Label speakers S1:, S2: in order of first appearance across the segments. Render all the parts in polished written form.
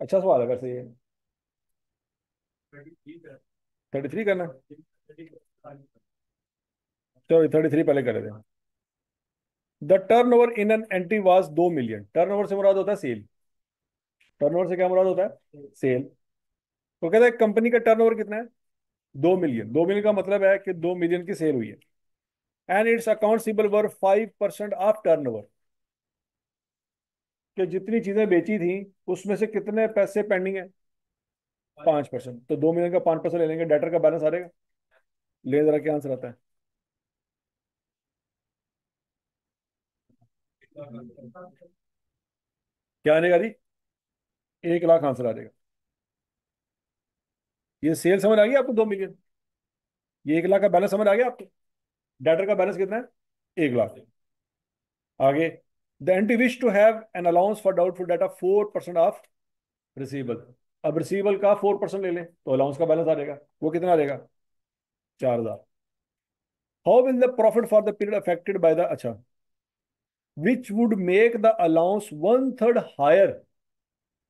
S1: अच्छा सवाल है वैसे ये। 33 करना। चलो 33 पहले कर लेते हैं। The turn over in an entry was 2 million. Turn over से मुराद होता है सेल। टर्न ओवर से क्या मुराद होता है? सेल। तो कहता है कंपनी का टर्न ओवर कितना है? 2 मिलियन। 2 मिलियन का मतलब है कि 2 मिलियन की सेल हुई है। And it's account were 5% of turn over. कि जितनी चीजें बेची थी उसमें से कितने पैसे पेंडिंग है? 5%। तो 2 मिलियन का 5% ले लेंगे, डेटर का बैलेंस आ जाएगा। ले जरा क्या आंसर आता है? क्या आने वाली? 1 लाख आंसर आ जाएगा। ये सेल समझ आ गई आपको? 2 मिलियन। ये 1 लाख का बैलेंस समझ आ गया आपको? डेटर का बैलेंस कितना है? 1 लाख। आगे। The entity wish to have an allowance for doubtful data 4% of receivable. अब रिसीवेबल का 4% ले लें तो अलाउंस का बैलेंस आ जाएगा। वो कितना आ जाएगा? 4,000। How will the profit for the period affected by the, अच्छा, which would make the allowance 1/3 higher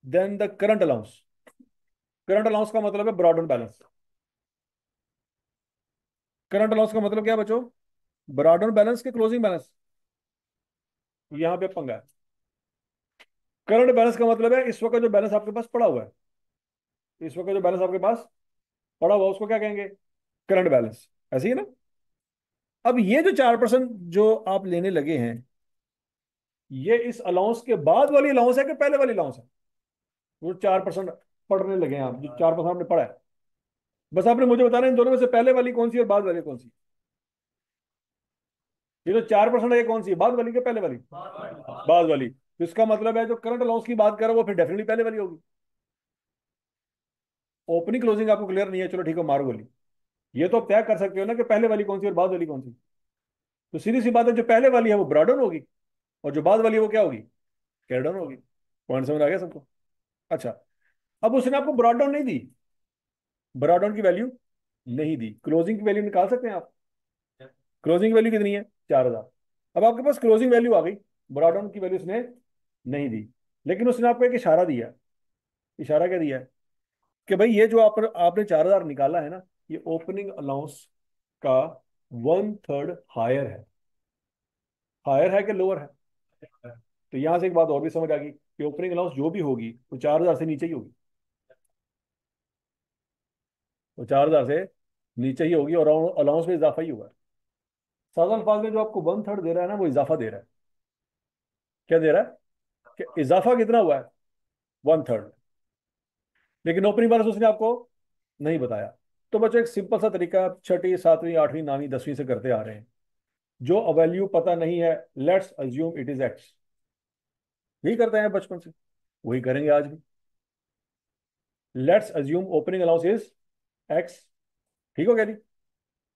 S1: than the current allowance. Current allowance का मतलब है ब्रॉडन बैलेंस। करंट अलाउंस का मतलब क्या है बच्चों? ब्रॉडन बैलेंस के क्लोजिंग बैलेंस। यहां पे पंगा है। करंट बैलेंस का मतलब है इस वक्त जो बैलेंस आपके पास पड़ा हुआ है। इस वक्त जो बैलेंस आपके पास पड़ा हुआ है उसको क्या कहेंगे? Current balance. ऐसे ही ना? अब ये जो 4% जो आप लेने लगे हैं, ये इस अलाउंस के बाद वाली अलाउंस है कि पहले वाली अलाउंस है? वो 4% पढ़ने लगे हैं आप, जो 4% आपने पढ़ा है। बस आपने मुझे बताना इन दोनों में से पहले वाली कौन सी और बाद वाली कौन सी। ये जो 4% है ये कौन सी है, बाद वाली के पहले वाली? बाद वाली। तो इसका मतलब है जो करंट अलाउंस की बात कर रहा है वो फिर डेफिनेटली पहले वाली होगी। ओपनिंग क्लोजिंग आपको क्लियर नहीं है, चलो ठीक है, मारो गोली। ये तो आप तय कर सकते हो ना कि पहले वाली कौन सी और बाद वाली कौन सी। तो सीधी सी बात है, जो पहले वाली है वो ब्रॉडन होगी, और जो बाद वाली है वो क्या होगी? कैरडन होगी। पॉइंट समझ आ गया सबको? अच्छा। अब उसने आपको ब्रॉड डाउन नहीं दी, ब्रॉड डाउन की वैल्यू नहीं दी, क्लोजिंग की वैल्यू निकाल सकते हैं आप। क्लोजिंग वैल्यू कितनी है? 4,000। अब आपके पास क्लोजिंग वैल्यू आ गई, ब्रॉड डाउन की वैल्यू उसने नहीं दी, लेकिन उसने आपको एक इशारा दिया। इशारा क्या दिया है? कि भाई ये जो आपने 4,000 निकाला है ना, ये ओपनिंग अलाउंस का 1/3 हायर है। हायर है कि लोअर है? तो यहां से एक बात और भी समझ आ गई कि ओपनिंग अलाउंस जो भी होगी वो 4,000 से नीचे ही होगी। वो 4,000 से नीचे ही होगी और अलाउंस में इजाफा ही हुआ है। साधारण अल्फाज में जो आपको 1/3 दे रहा है ना, वो इजाफा दे रहा है। क्या दे रहा है? कि इजाफा कितना हुआ है? 1/3। लेकिन ओपनिंग बैलेंस उसने आपको नहीं बताया। तो बच्चों एक सिंपल सा तरीका छठी सातवीं आठवीं नौवीं 10वीं से करते आ रहे हैं। जो वैल्यू पता नहीं है, let's assume it is x. यही करते हैं बचपन से, वही करेंगे आज भी। Let's assume opening allowance is x. ठीक हो गया जी?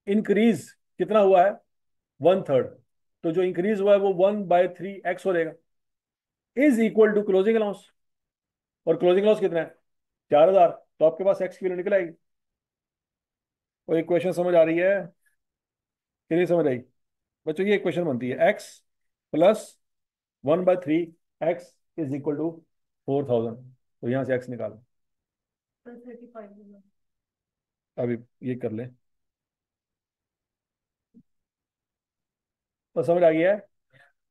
S1: इंक्रीज कितना हुआ है? 1/3। तो जो इंक्रीज हुआ है वो 1/3 एक्स हो जाएगा, is equal to closing allowance. और क्लोजिंग अलाउंस कितना है? 4,000। तो आपके पास एक्स की वैल्यू निकल आएगी। और एक क्वेश्चन समझ आ रही है कि नहीं समझ आई? बच्चों ये क्वेश्चन बनती है, x plus 1/3 x is equal to 4,000। तो यहां से एक्स निकालो। अभी ये कर लें तो समझ आ गया है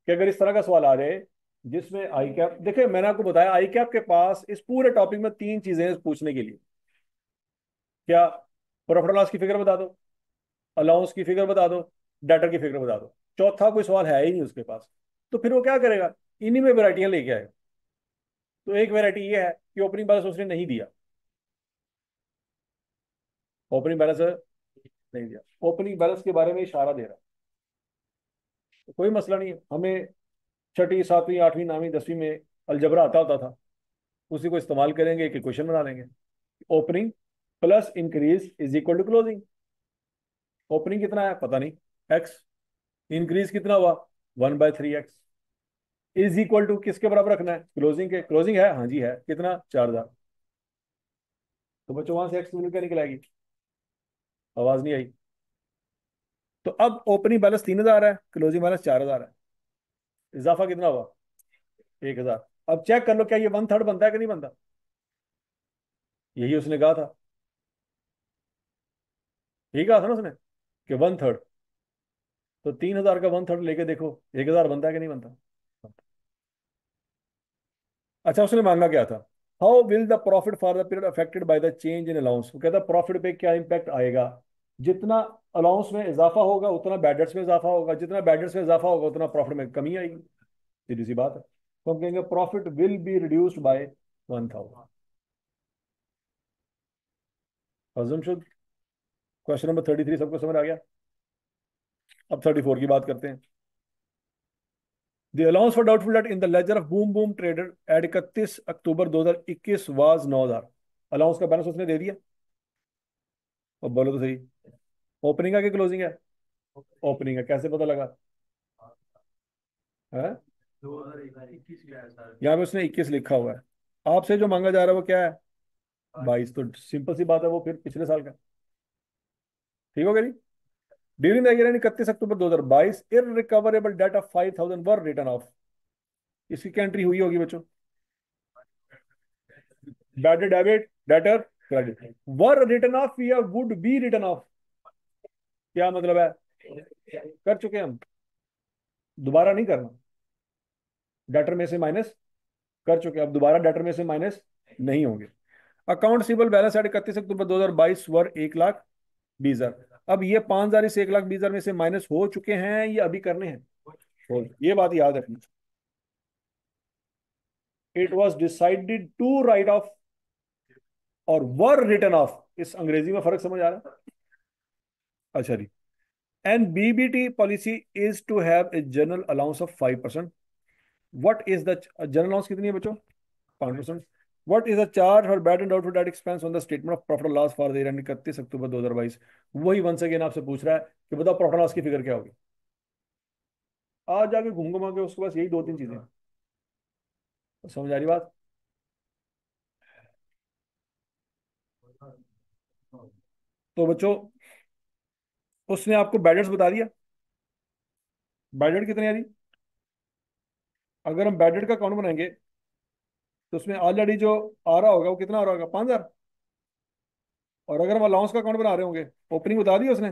S1: कि अगर इस तरह का सवाल आ जाए जिसमें आई कैप, देखिए मैंने आपको बताया आई कैप के पास इस पूरे टॉपिक में 3 चीजें हैं पूछने के लिए। क्या? प्रॉफिट लॉस की फिगर बता दो, अलाउंस की फिगर बता दो, डेटर की फिगर बता दो। चौथा कोई सवाल है ही नहीं उसके पास। तो फिर वो क्या करेगा? इन्हीं में वेराइटियां लेके आएगा। तो एक वेराइटी ये है कि ओपनिंग बैलेंस उसने नहीं दिया। ओपनिंग बैलेंस नहीं दिया, ओपनिंग बैलेंस के बारे में इशारा दे रहा है। तो कोई मसला नहीं है, हमें छठी सातवीं आठवीं नौवीं 10वीं में अलजबरा आता होता था, उसी को इस्तेमाल करेंगे कि क्वेश्चन बना लेंगे। Opening plus increase is equal to closing. Opening कितना है पता नहीं, एक्स। इंक्रीज कितना हुआ? 1/3 एक्स। इज इक्वल टू किसके बराबर रखना है? क्लोजिंग के। क्लोजिंग है, हाँ जी है, कितना? 4,000। तो बच्चों वहां से एक्स वैल्यू क्या निकल आएगी? आवाज नहीं आई? तो अब ओपनिंग बैलेंस 3,000 है, क्लोजिंग बैलेंस 4,000 है। इजाफा कितना हुआ? 1,000। अब चेक कर लो क्या ये 1/3 बनता है कि नहीं बनता? यही उसने कहा था, यही कहा था ना उसने कि 1/3। तो 3,000 का 1/3 लेके देखो 1,000 बनता है कि नहीं बनता। अच्छा, उसने मांगा क्या था? How will the profit for the period affected by the change in allowance. वो कहता है प्रॉफिट पे क्या इंपैक्ट आएगा। जितना अलाउंस में इजाफा होगा उतना बैडर्स में इजाफा होगा, जितना बैडर्स में इजाफा होगा उतना प्रॉफिट में कमी आएगी। सीधी सी बात है। तो हम कहेंगे profit will be reduced by 1,000। हजम शुद। क्वेश्चन नंबर 33 सबको समझ आ गया। अब 34 की बात करते हैं। The allowance for doubtful debt in the ledger of boom boom trader at 31 October 2021 was 9,000। Allowance का बैलेंस उसने दे दिया। अब बोलो तो सही, ओपनिंग है कि क्लोजिंग है? ओपनिंग है। कैसे पता लगा? है यहाँ पे उसने 21 लिखा हुआ है। आपसे जो मांगा जा रहा है वो क्या है? 22। तो सिंपल सी बात है, वो फिर पिछले साल का। ठीक हो गई। During the year 31 October 2022 irrecoverable debt of 5,000 were written off. इसकी क्या एंट्री हुई होगी बच्चों? Bad debit debtor credit. Were written off या वुड बी रिटर्न ऑफ? क्या मतलब है? कर चुके हैं हम, दोबारा नहीं करना। डेटर में से माइनस कर चुके हैं, अब दोबारा डेटर में से माइनस नहीं होंगे। Account receivable balance eight 31 October 2022 वर 1,20,000। अब ये 5,000 इस 1,20,000 में से माइनस हो चुके हैं या अभी करने हैं? ये बात याद रखनी। It was decided to write off और वर रिटर्न ऑफ, इस अंग्रेजी में फर्क समझ आ रहा है? अच्छा जी। And BBT policy is to have a general allowance of 5%। What is the general allowance कितनी है बच्चों? 5%। What is the charge for bad and doubtful debt expense on the statement of profit loss for the year end 31 October 2022। वही once again आपसे पूछ रहा है कि बताओ प्रॉफिट लॉस की फिगर क्या होगी। आज जाके घूम घुमा के उसके पास यही दो तीन चीजें हैं। समझ आ रही बात? तो बच्चों, उसने आपको बैडेट्स बता दिया। बैडेट कितने आ रही? अगर हम बैडेट का अकाउंट बनाएंगे तो उसमें ऑलरेडी जो आ रहा होगा वो कितना आ रहा होगा? 5,000। और अगर हम अलाउंस का अकाउंट बना रहे होंगे, ओपनिंग बता दी उसने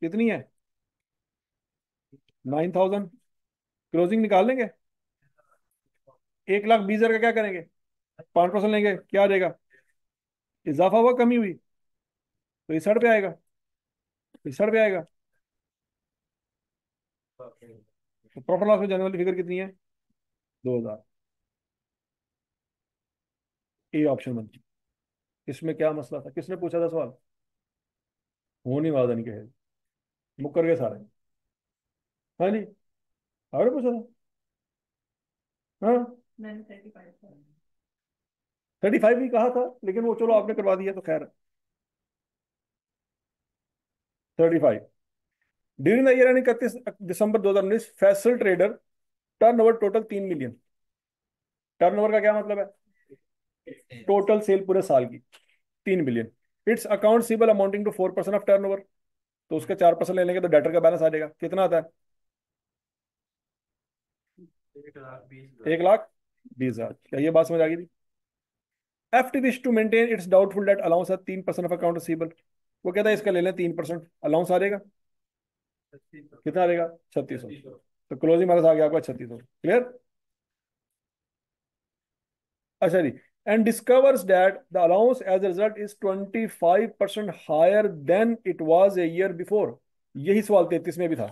S1: कितनी है? 9,000। क्लोजिंग निकाल लेंगे। 1,20,000 का क्या करेंगे? 5% लेंगे, क्या आ जाएगा? इजाफा हुआ कमी हुई? तो इस साइड पे आएगा, इस साइड पे आएगा। तो प्रॉफिट लॉस में जाने वाली फिगर कितनी है? 2,000। ए ऑप्शन बनती। इसमें क्या मसला था? किसने पूछा था सवाल? होने वादा नहीं कहे, मुकर गए सारे। हाँ जी, आपने पूछा था। हाँ, 35 भी कहा था, लेकिन वो चलो आपने करवा दिया तो खैर। 35। During the year 31 December 2019 Faisal trader turn over total 3 million. Turn over का क्या मतलब है? टोटल सेल पूरे साल की 3 मिलियन। इट्स अकाउंट सीबल amounting to 4% of turnover. तो उसका 4% ले लेंगे तो डेटर का बैलेंस आ जाएगा, कितना आता है? 1,20,000। क्या ये बात समझ आ गई थी? F T wish to maintain its doubtful debt allowance 3% of account receivable. वो कहता है इसका ले लें 3%, अलाउंस आ जाएगा कितना आ जाएगा? 3,600। तो क्लोजिंग बैलेंस आ गया आपका 3,600। क्लियर? अच्छा जी। And discovers that the allowance as a result is 25% higher than it was a year before. यही सवाल 33 में भी था।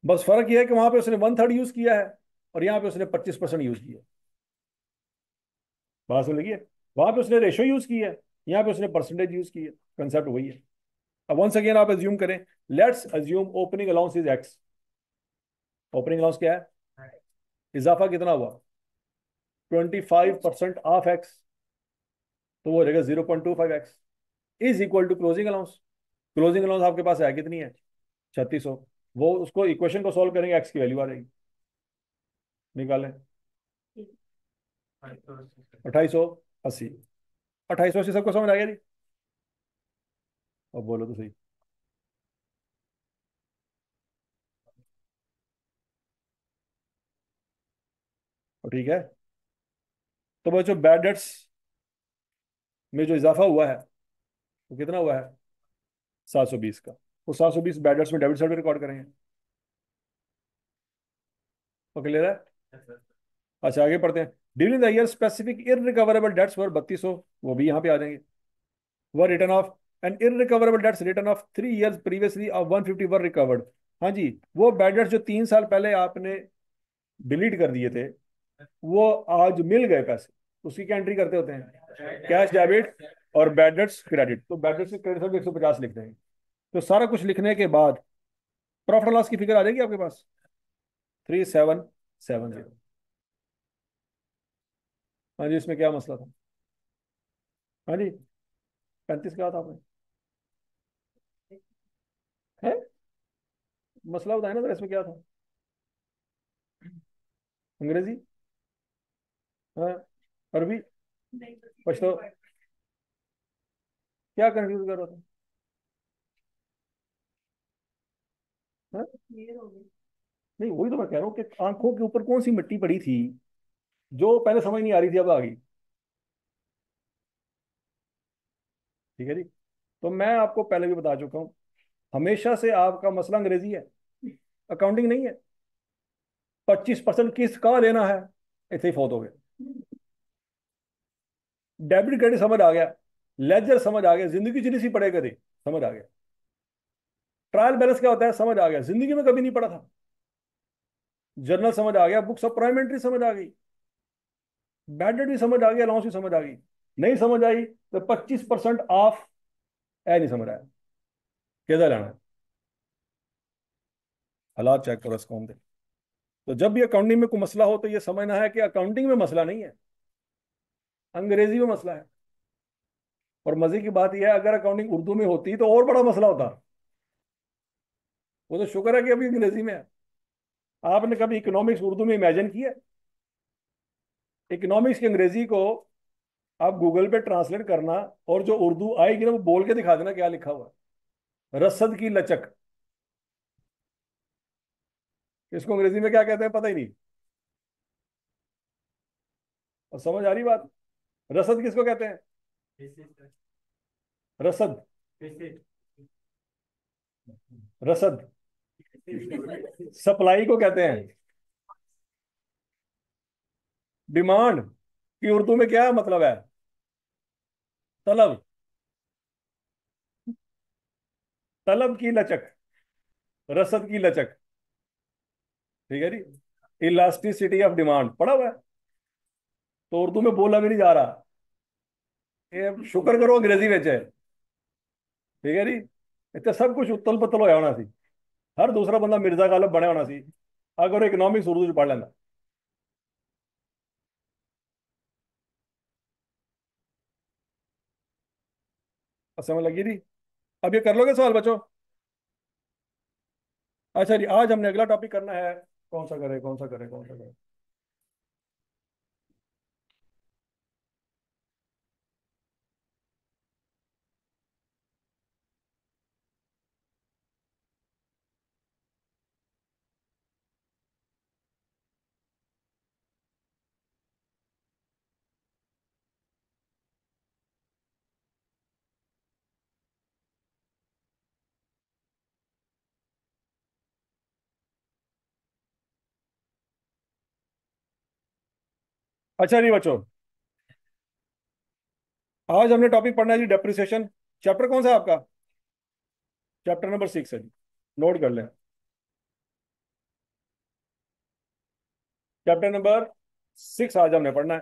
S1: बस फर्क यह है कि वहां पे उसने 1/3 यूज किया है और यहाँ पे उसने 25% यूज किया। बात समझ लगी है? वहां पे उसने रेशो यूज की है, यहाँ पे उसने परसेंटेज यूज की है। कंसेप्ट वही है। अब वंस अगेन आप अज्यूम करें। Let's assume opening allowance is x. Opening allowance क्या है? इजाफा कितना हुआ? 25% ऑफ एक्स। तो वो हो जाएगा 0.25x is equal to closing allowance. Closing allowance आपके पास है कितनी है? 3,600। वो उसको इक्वेशन को सॉल्व करेंगे, एक्स की वैल्यू आ जाएगी। निकालें। 2,880। 2,880 सबको समझ आ गया जी? अब बोलो तो सही। और ठीक है। तो बच्चों बैड डेट्स में जो इजाफा हुआ है वो कितना हुआ है? 720 का। वो 720 बैडर्स में डेबिट साइड में रिकॉर्ड करेंगे। तो क्लियर है? अच्छा आगे पढ़ते हैं। During the year specific irrecoverable debts were 3200, वो भी यहाँ पे आ जाएंगे। Were written off and irrecoverable debts written off 3 years previously off 150 were recovered. हाँ जी, वो बैड डेट्स जो 3 साल पहले आपने डिलीट कर दिए थे, वो आज मिल गए पैसे, उसकी क्या एंट्री करते होते हैं? कैश डेबिट और बैड डेट्स क्रेडिट। तो बैड डेट्स क्रेडिट सब 150 लिख देंगे। तो सारा कुछ लिखने के बाद प्रॉफिट लॉस की फिगर आ जाएगी आपके पास, 3770। हाँ जी, इसमें क्या मसला था? हाँ जी, 35 का था आपने, है मसला बताया ना सर, इसमें क्या था? अंग्रेजी? हाँ, अरबी, पश्तो, क्या कंफ्यूज कर रहा था? हाँ? नहीं, वही तो मैं कह रहा हूँ कि आंखों के ऊपर कौन सी मिट्टी पड़ी थी जो पहले समझ नहीं आ रही थी, अब आ गई। ठीक है जी। तो मैं आपको पहले भी बता चुका हूँ, हमेशा से आपका मसला अंग्रेजी है, अकाउंटिंग नहीं है। 25% किसका लेना है, ऐसे ही फौत हो गए। डेबिट क्रेडिट समझ आ गया, लेजर समझ आ गया, जिंदगी चिनी सी पड़ेगा थी, समझ आ गया। ट्रायल बैलेंस क्या होता है, समझ आ गया, जिंदगी में कभी नहीं पढ़ा था। जर्नल समझ आ गया, बुक्स ऑफ प्राइमेंट्री समझ आ गई, बैडेड भी समझ आ गया, अलाउंस भी समझ आ गई। नहीं समझ आई तो 25% ऑफ है, नहीं समझ आया, कैसा लेना है? हालात चेक करो इसको हम। तो जब भी अकाउंटिंग में कोई मसला हो तो ये समझना है कि अकाउंटिंग में मसला नहीं है, अंग्रेजी में मसला है। और मजे की बात यह है, अगर अकाउंटिंग उर्दू में होती तो और बड़ा मसला होता। वो तो शुक्र है कि अभी अंग्रेजी में है। आपने कभी इकोनॉमिक्स उर्दू में इमेजिन किया? इकोनॉमिक्स की अंग्रेजी को आप गूगल पे ट्रांसलेट करना, और जो उर्दू आएगी ना वो बोल के दिखा देना क्या लिखा हुआ है। रसद की लचक, इसको अंग्रेजी में क्या कहते हैं पता ही नहीं। और समझ आ रही बात? रसद किसको कहते हैं? रसद, रसद सप्लाई को कहते हैं। डिमांड की उर्दू में क्या मतलब है? तलब, तलब की लचक, रसद की लचक। ठीक है जी। इलास्टिसिटी ऑफ डिमांड पढ़ा हुआ है, तो उर्दू में बोला भी नहीं जा रहा। ये शुक्र करो अंग्रेजी में है। ठीक है जी। इतना सब कुछ उतल पतल होया होना सी, हर दूसरा बंदा मिर्जा गालिब बने होना सी अगर इकोनॉमिक्स उर्दू च पढ़ लेंदा। समझ लगी थी? अब ये कर लोगे सवाल बच्चों? अच्छा जी, आज हमने अगला टॉपिक करना है। कौन सा करें, कौन सा करें, कौन सा करें? अच्छा जी बच्चों, आज हमने टॉपिक पढ़ना है जी डेप्रिसिएशन। चैप्टर कौन सा है आपका? चैप्टर नंबर 6 है जी, नोट कर लें। चैप्टर नंबर 6 आज हमने पढ़ना है।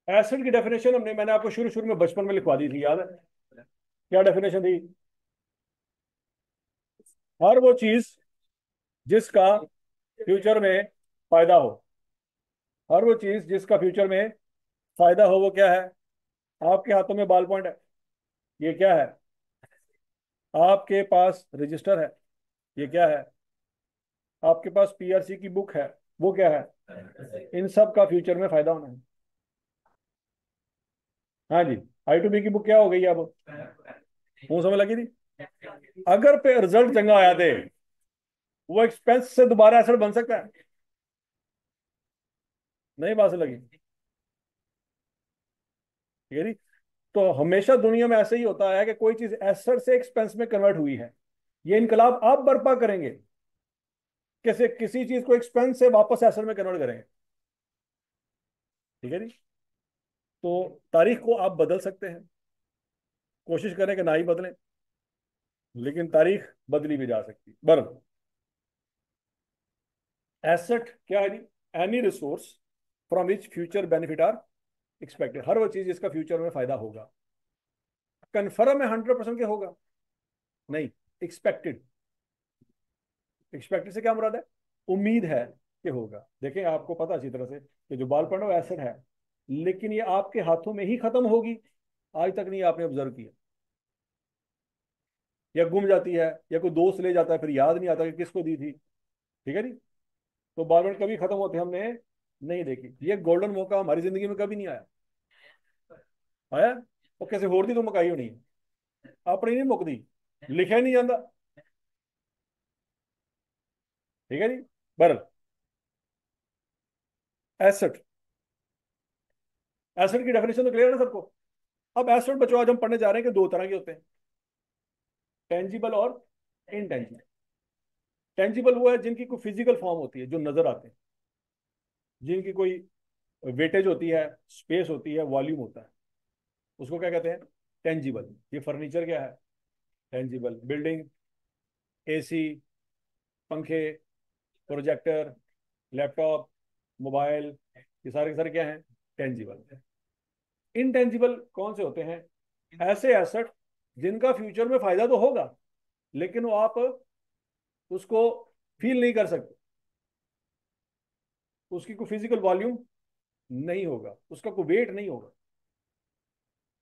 S1: एसिड की डेफिनेशन मैंने आपको शुरू शुरू में बचपन में लिखवा दी थी, याद है? क्या डेफिनेशन थी? हर वो चीज जिसका फ्यूचर में फायदा हो, हर वो चीज जिसका फ्यूचर में फायदा हो, वो क्या है? आपके हाथों में बॉल पॉइंट है, ये क्या है? आपके पास रजिस्टर है, ये क्या है? आपके पास पीआरसी की बुक है, वो क्या है? इन सब का फ्यूचर में फायदा होना है। हाँ जी। आई टू बी की बुक क्या हो गई अब? वो समझ लगी थी। अगर पे रिजल्ट चंगा आया थे, वो एक्सपेंस से दोबारा एसेट बन सकता है? नहीं बात लगी, ठीक है जी। तो हमेशा दुनिया में ऐसे ही होता है कि कोई चीज एसेट से एक्सपेंस में कन्वर्ट हुई है, ये इनकलाब आप बर्पा करेंगे, कैसे किसी चीज को एक्सपेंस से वापस एसेट में कन्वर्ट करेंगे, ठीक है जी। तो तारीख को आप बदल सकते हैं, कोशिश करें कि ना ही बदलें, लेकिन तारीख बदली भी जा सकती है। बर एसेट क्या है जी? Any resource from which future benefit are expected, हर वो चीज जिसका फ्यूचर में फायदा होगा। कन्फर्म है 100% के होगा? नहीं, एक्सपेक्टेड। एक्सपेक्टेड से क्या मुराद है? उम्मीद है कि होगा। देखें, आपको पता अच्छी तरह से कि जो बाल पड़ा एसेट है, लेकिन ये आपके हाथों में ही खत्म होगी, आज तक नहीं आपने ऑब्जर्व किया, या गुम जाती है, या कोई दोस्त ले जाता है, फिर याद नहीं आता कि किसको दी थी, ठीक है जी। तो बाल पड़ कभी खत्म होते हमने नहीं देखी। ये गोल्डन मौका हमारी जिंदगी में कभी नहीं आया। आया? वो कैसे होर दी तो मुकाई होनी है, अपनी नहीं मुकदी, लिखा ही नहीं जाता, ठीक है जी। बर एसेट, एसेट की डेफिनेशन तो क्लियर है ना सबको? अब एसेट बच्चों आज हम पढ़ने जा रहे हैं कि दो तरह के होते हैं, टेंजिबल और इनटेंजिबल। टेंजिबल वो है जिनकी कोई फिजिकल फॉर्म होती है, जो नजर आते हैं, जिनकी कोई वेटेज होती है, स्पेस होती है, वॉल्यूम होता है, उसको क्या कहते हैं? टेंजिबल। ये फर्नीचर क्या है? टेंजिबल। बिल्डिंग, एसी, पंखे, प्रोजेक्टर, लैपटॉप, मोबाइल, ये सारे के सारे क्या हैं? टेंजिबल। इनटेंजिबल कौन से होते हैं? ऐसे एसेट जिनका फ्यूचर में फायदा तो होगा, लेकिन वो आप उसको फील नहीं कर सकते, उसकी कोई फिजिकल वॉल्यूम नहीं होगा, उसका कोई वेट नहीं होगा।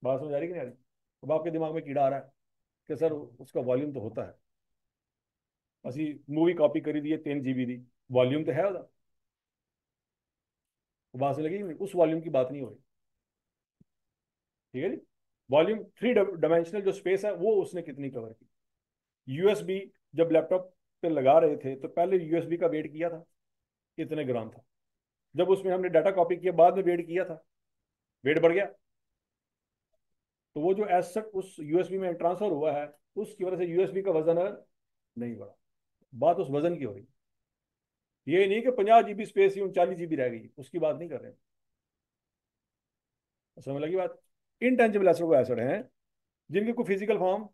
S1: बात समझ आ रही कि नहीं आ रही? अब आपके दिमाग में कीड़ा आ रहा है कि सर उसका वॉल्यूम तो होता है, असि मूवी कॉपी करी दी है 3 GB दी, वॉल्यूम तो है उसका। बात से लगी नहीं, उस वॉल्यूम की बात नहीं हो रही, ठीक है जी। वॉल्यूम, 3 डायमेंशनल जो स्पेस है, वो उसने कितनी कवर की। यूएसबी जब लैपटॉप पे लगा रहे थे तो पहले यूएसबी का वेट किया था, कितने ग्राम था। जब उसमें हमने डाटा कॉपी किया, बाद में वेट किया था, वेट बढ़ गया। तो वो जो एसेट उस यूएसबी में ट्रांसफर हुआ है, उसकी वजह से यूएसबी का वजन नहीं बढ़ा। बात उस वजन की हो रही, ये नहीं कि 50 GB स्पेस ही 39 GB रह गई, उसकी बात नहीं कर रहे हैं। समझ लगी बात? इनटेंजिबल एसेट वो एसेट हैं जिनकी कोई फिजिकल फॉर्म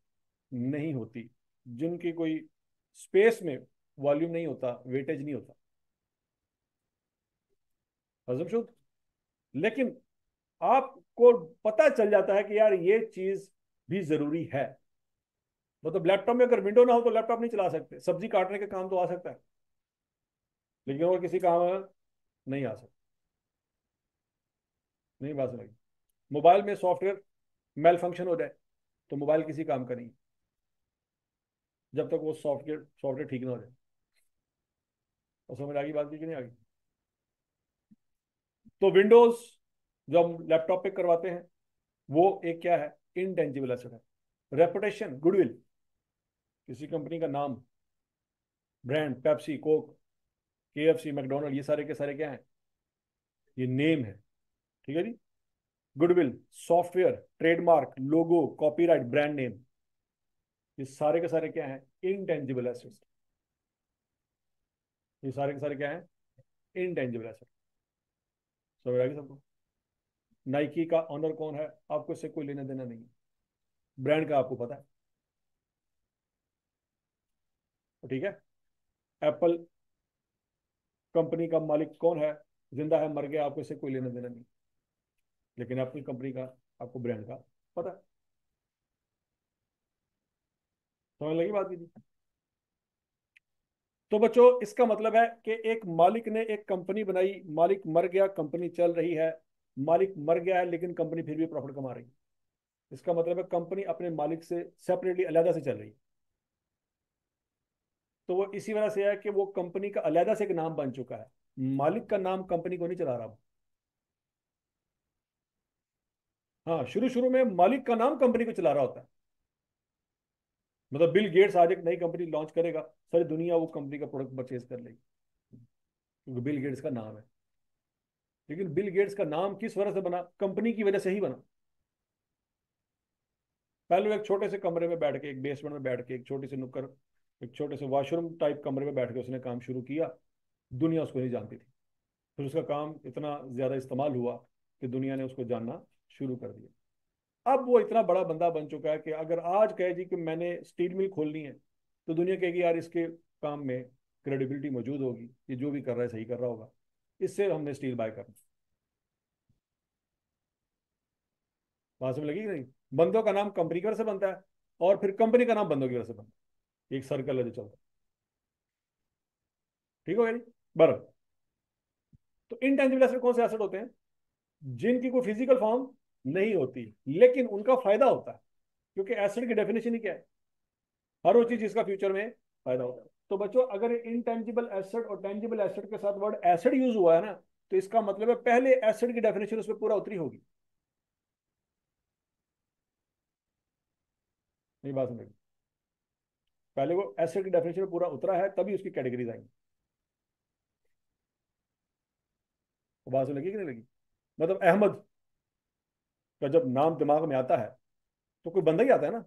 S1: नहीं होती, जिनकी कोई स्पेस में वॉल्यूम नहीं होता, वेटेज नहीं होता, हजम शुद्ध, लेकिन आपको पता चल जाता है कि यार ये चीज भी जरूरी है। मतलब लैपटॉप में अगर विंडो ना हो तो लैपटॉप नहीं चला सकते, सब्जी काटने के काम तो आ सकता है, लेकिन और किसी काम नहीं आ सकता। नहीं बात समझ? मोबाइल में सॉफ्टवेयर मेल फंक्शन हो जाए तो मोबाइल किसी काम का नहीं, जब तक वो सॉफ्टवेयर सॉफ्टवेयर ठीक ना हो जाए। और समझ आ गई बात की कि नहीं आ गई? तो विंडोज जो हम लैपटॉप पे करवाते हैं, वो एक क्या है? इनटेंजिबल एसेट है। रेपुटेशन, गुडविल, किसी कंपनी का नाम, brand, Pepsi, Coke, KFC, McDonald, ये सारे के सारे क्या है? ये नेम है, ठीक है जी। गुडविल, सॉफ्टवेयर, ट्रेडमार्क, लोगो, कॉपीराइट, ब्रांड नेम, ये सारे के सारे क्या है? Intangible assets. ये सारे के सारे क्या है? Intangible asset. समझ आ गई सबको? नाइकी का ऑनर कौन है, आपको इससे कोई लेना देना नहीं है, ब्रांड का आपको पता है, तो ठीक है। एप्पल कंपनी का मालिक कौन है, जिंदा है मर गया, आपको इससे कोई लेना देना नहीं, लेकिन एप्पल कंपनी का आपको ब्रांड का पता है। समझ लगी बात की? तो बच्चों, इसका मतलब है कि एक मालिक ने एक कंपनी बनाई, मालिक मर गया, कंपनी चल रही है, मालिक मर गया है लेकिन कंपनी फिर भी प्रॉफिट कमा रही है। इसका मतलब है कंपनी अपने मालिक से सेपरेटली अलग से चल रही है। तो वो इसी वजह से है कि वो कंपनी का अलग से एक नाम बन चुका है, मालिक का नाम कंपनी को नहीं चला रहा। हाँ, शुरू शुरू में मालिक का नाम कंपनी को चला रहा होता है, मतलब बिल गेट्स आज एक नई कंपनी लॉन्च करेगा, सारी दुनिया वो कंपनी का प्रोडक्ट परचेज कर लेगी, क्योंकि बिल गेट्स का नाम है। लेकिन बिल गेट्स का नाम किस वजह से बना? कंपनी की वजह से ही बना। पहले वो एक छोटे से कमरे में बैठ के, एक बेसमेंट में बैठ के, एक छोटी सी नुक्कड़, एक छोटे से वॉशरूम टाइप कमरे में बैठ के उसने काम शुरू किया। दुनिया उसको नहीं जानती थी। फिर उसका काम इतना ज्यादा इस्तेमाल हुआ कि दुनिया ने उसको जानना शुरू कर दिया। अब वो इतना बड़ा बंदा बन चुका है कि अगर आज कहे जी कि मैंने स्टील मिल खोलनी है, तो दुनिया कहेगी यार इसके काम में क्रेडिबिलिटी मौजूद होगी, ये जो भी कर रहा है सही कर रहा होगा, इससे हमने स्टील बाय करना। वहां से लगी कि नहीं? बंदों का नाम कंपनी की वजह से बनता है, और फिर कंपनी का नाम बंदों की वजह से बनता है। एक सर्कल है जो चलता है। ठीक हो गया जी? बराबर। तो इनटेंजिबल एसेट कौन से एसेट होते हैं? जिनकी कोई फिजिकल फॉर्म नहीं होती, लेकिन उनका फायदा होता है। क्योंकि एसेट की डेफिनेशन ही क्या है? हर वो चीज जिसका फ्यूचर में फायदा होता है। तो बच्चों, अगर इनटेंजिबल एसेट और टेंजिबल एसेट के साथ वर्ड एसेट यूज हुआ है ना, तो इसका मतलब है पहले एसेट की डेफिनेशन उसमें पूरा उतरी होगी। नहीं बात समझ? पहले वो एसेट की डेफिनेशन में पूरा उतरा है, तभी उसकी कैटेगरीज आएंगी। वो बात लगी कि नहीं लगी? मतलब अहमद का जब नाम दिमाग में आता है, तो कोई बंदा ही आता है ना,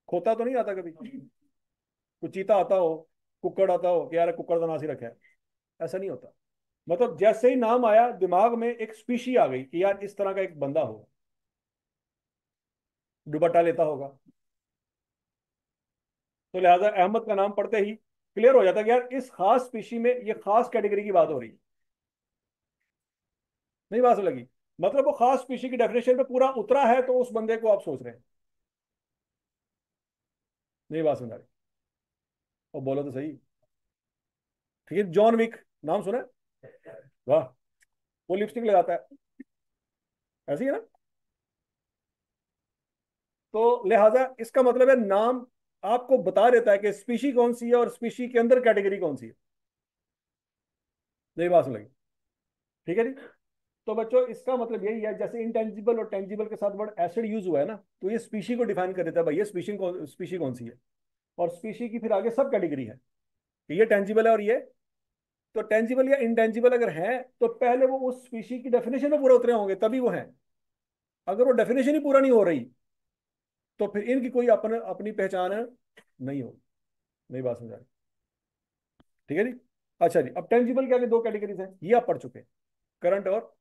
S1: खोता तो नहीं आता कभी। कोई चीता आता हो, कुक्कड़ आता हो कि यार कुक्कड़ का नाम ही रखा है, ऐसा नहीं होता। मतलब जैसे ही नाम आया दिमाग में एक स्पीशी आ गई कि यार इस तरह का एक बंदा हो, दुपट्टा लेता होगा। तो लिहाजा अहमद का नाम पढ़ते ही क्लियर हो जाता है कि यार इस खास स्पीशी में ये खास कैटेगरी की बात हो रही है। नहीं बात लगी? मतलब वो खास स्पीशी की डेफिनेशन पे पूरा उतरा है, तो उस बंदे को आप सोच रहे हैं। नहीं बात समझ आ रही? और बोलो तो सही। ठीक है, जॉन विक नाम सुना है? वाह। वो लिपस्टिक लगाता है, ऐसी है ना? तो लिहाजा इसका मतलब है नाम आपको बता देता है कि स्पीशी कौन सी है और स्पीशी के अंदर कैटेगरी कौन सी है। नहीं बात लगी? ठीक है जी। तो बच्चों, इसका मतलब यही है, जैसे इंटेंजिबल और टेंजिबल के साथ वर्ड एसिड यूज हुआ है ना, तो ये स्पीशी को डिफाइन कर देता है भाई, ये स्पीशी कौन सी है। और स्पीशी की फिर आगे सब कैटेगरी है कि ये टेंजिबल है और ये। तो टेंजिबल या इंटेंजिबल अगर है, तो पहले वो उस स्पीशी की डेफिनेशन में पूरे उतरे होंगे तभी वो है। अगर वो डेफिनेशन ही पूरा नहीं हो रही, तो फिर इनकी कोई अपनी पहचान नहीं होगी। नहीं बात समझा रही? ठीक है जी। अच्छा जी, अब टेंजिबल के आगे दो कैटेगरीज हैं, ये आप पढ़ चुके हैं, करंट और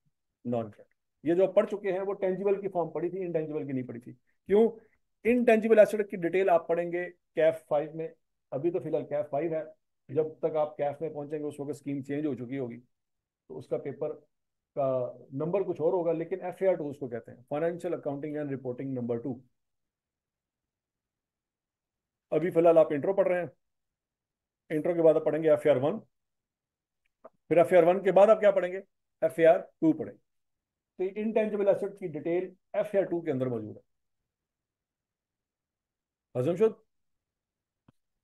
S1: नॉन करंट। ये जो पढ़ चुके हैं वो टेंजिबल की फॉर्म पढ़ी थी, इंटेंजिबल की नहीं पढ़ी थी। क्यों? इनटेंजिबल एसेट की डिटेल आप पढ़ेंगे कैफ 5 में। अभी तो फिलहाल कैफ 5 है। जब तक आप कैफ में पहुंचेंगे उस वक्त स्कीम चेंज हो चुकी होगी, तो उसका पेपर का नंबर कुछ और होगा, लेकिन FAR 2 उसको कहते हैं, financial accounting and reporting number 2। अभी फिलहाल आप इंट्रो पढ़ रहे हैं। इंट्रो के बाद आप पढ़ेंगे FAR 1। फिर FAR 1 के बाद आप क्या पढ़ेंगे? FAR 2 पढ़ेंगे। तो इनटेंजिबल एसेट की डिटेल FAR 2 के अंदर मौजूद है। हजम शुद।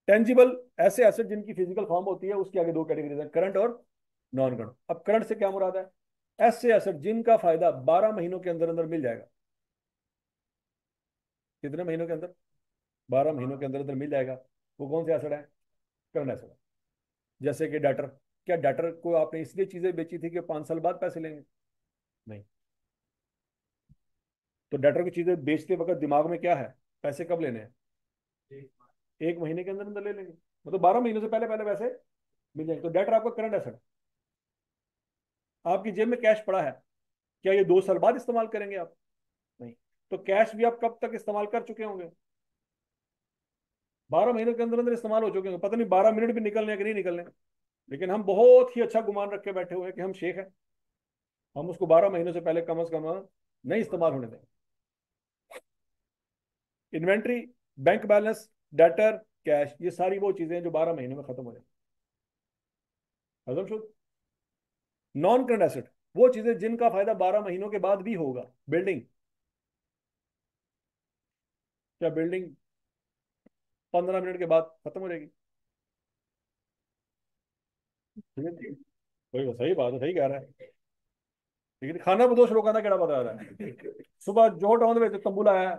S1: टेंजिबल ऐसे एसेट जिनकी फिजिकल फॉर्म होती है, उसकी आगे दो कैटेगरीज हैं, करंट और नॉन करंट। अब करंट से क्या मुराद है? ऐसे एसेट जिनका फायदा 12 महीनों के अंदर अंदर मिल जाएगा। कितने महीनों के अंदर? 12 महीनों के अंदर अंदर मिल जाएगा। वो कौन से एसेट है? करंट एसेट है। जैसे कि डेटर। क्या डेटर को आपने इसलिए चीजें बेची थी कि 5 साल बाद पैसे लेंगे? नहीं। तो डेटर की चीजें बेचते वक्त दिमाग में क्या है? पैसे कब लेने हैं? 1 महीने के अंदर अंदर ले लेंगे। मतलब 12 महीनों से पहले पहले पैसे मिल जाएंगे। तो डेटर आपका करंट एसेट। आपकी जेब में कैश पड़ा है, क्या ये 2 साल बाद इस्तेमाल करेंगे आप? नहीं। तो कैश भी आप कब तक इस्तेमाल कर चुके होंगे? 12 महीनों के अंदर अंदर इस्तेमाल हो चुके होंगे। पता नहीं 12 मिनट भी निकलने हैं कि नहीं निकलने। लेकिन हम बहुत ही अच्छा गुमान रख के बैठे हुए हैं कि हम शेख हैं। हम उसको 12 महीनों से पहले कम से कम नहीं इस्तेमाल होने दें। Inventory, bank balance, debtor, cash, ये सारी वो चीजें हैं जो 12 महीने में खत्म हो जाए। हजम शुद। नॉन करंट एसेट वो चीजें जिनका फायदा 12 महीनों के बाद भी होगा। बिल्डिंग। क्या बिल्डिंग 15 मिनट के बाद खत्म हो जाएगी? ठीक है। वही सही बात है, सही कह रहा है। ठीक है, खाना बदोश लोगों का केड़ा बता रहा है। सुबह जो टाउन में तंबू लाया,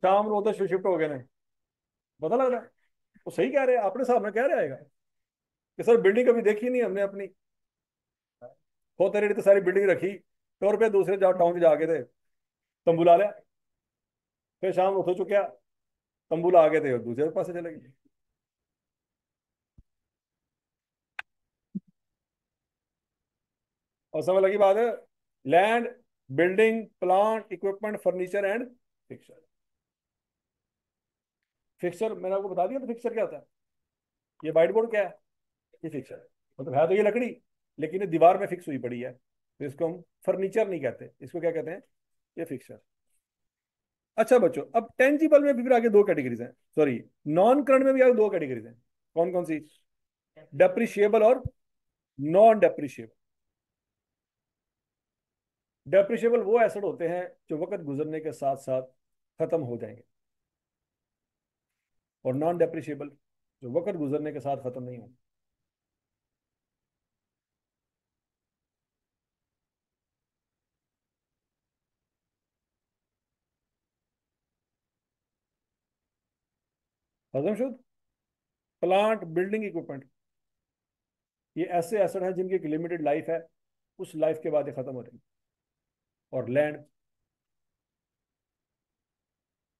S1: शाम ਨੂੰ ਉਹਦੇ शिफ्ट हो गए ने। पता लग रहा है? वो सही कह रहे हैं, अपने सामने कह रहे आएगा कि सर बिल्डिंग कभी देखी नहीं हमने अपनी, हो तेरे लिए तो सारी बिल्डिंग रखी, 100 रुपये दूसरे जाओ टाउन जाके थे, तंबू ला लिया, फिर शाम उठो चुके, तंबू ला के थे और दूसरे पास चले गए। और समझ लगी बात है? Land, building, plant, equipment, furniture and fixer. Fixer मैंने आपको बता दिया, तो फिक्सर क्या होता है? ये व्हाइट बोर्ड क्या है? ये फिक्सर है। मतलब है तो ये लकड़ी, लेकिन ये दीवार में फिक्स हुई पड़ी है, तो इसको हम फर्नीचर नहीं कहते, इसको क्या कहते हैं? ये फिक्सर। अच्छा बच्चों, अब टेंजिबल में भी फिर आगे दो कैटेगरीज हैं, सॉरी, नॉन करंट में भी आगे दो कैटेगरीज हैं। कौन कौन सी? डेप्रिशिएबल और नॉन डेप्रिशिएबल। डेप्रिशिएबल वो एसेट होते हैं जो वक्त गुजरने के साथ साथ खत्म हो जाएंगे, और नॉन डेप्रिशिएबल जो वक्त गुजरने के साथ खत्म नहीं होंगे। हजमशुद, प्लांट, बिल्डिंग, इक्विपमेंट, ये ऐसे एसेट हैं जिनकी एक लिमिटेड लाइफ है, उस लाइफ के बाद ये खत्म हो जाएंगे। और लैंड,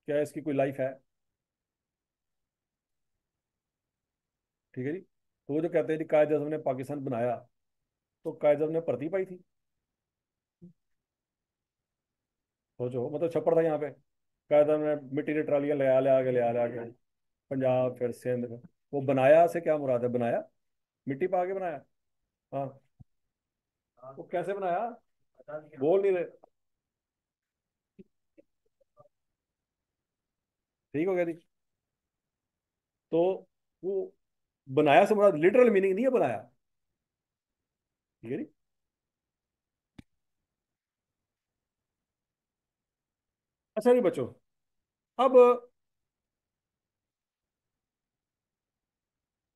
S1: क्या है, इसकी कोई लाइफ है? ठीक है जी। तो वो जो कहते हैं कि कायद आजम ने पाकिस्तान बनाया, तो कायद आजम ने भर्ती पाई थी? सोचो, मतलब छप्पड़ था यहाँ पे, कायद आजम ने मिट्टी की ट्रालियां ले आ के पंजाब, फिर सिंध, वो बनाया से क्या मुराद है? बनाया, मिट्टी पा के बनाया। हाँ, वो कैसे बनाया? बोल नहीं रहे। ठीक हो गया जी। तो वो बनाया से मुराद लिटरल मीनिंग नहीं है बनाया। ठीक है जी। अच्छा जी बच्चों, अब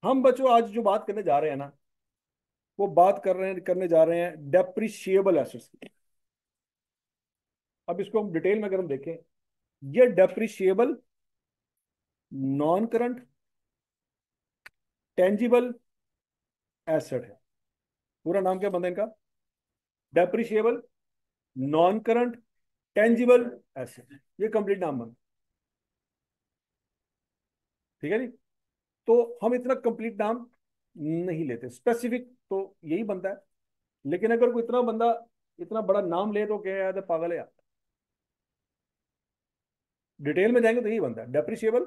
S1: हम बच्चों आज जो बात करने जा रहे हैं ना, वो बात करने जा रहे हैं डेप्रिशिएबल एसेट्स की। अब इसको हम डिटेल में अगर हम देखें, ये depreciable, non current, tangible asset है। पूरा नाम क्या बनता है इनका? Depreciable, non current, tangible asset, ये कंप्लीट नाम बनता है। ठीक है जी। तो हम इतना कंप्लीट नाम नहीं लेते, स्पेसिफिक तो यही बनता है। लेकिन अगर कोई इतना बंदा इतना बड़ा नाम ले तो क्या यार, तो पागल है यार। डिटेल में जाएंगे तो यही बनता है, डेप्रिशिएबल,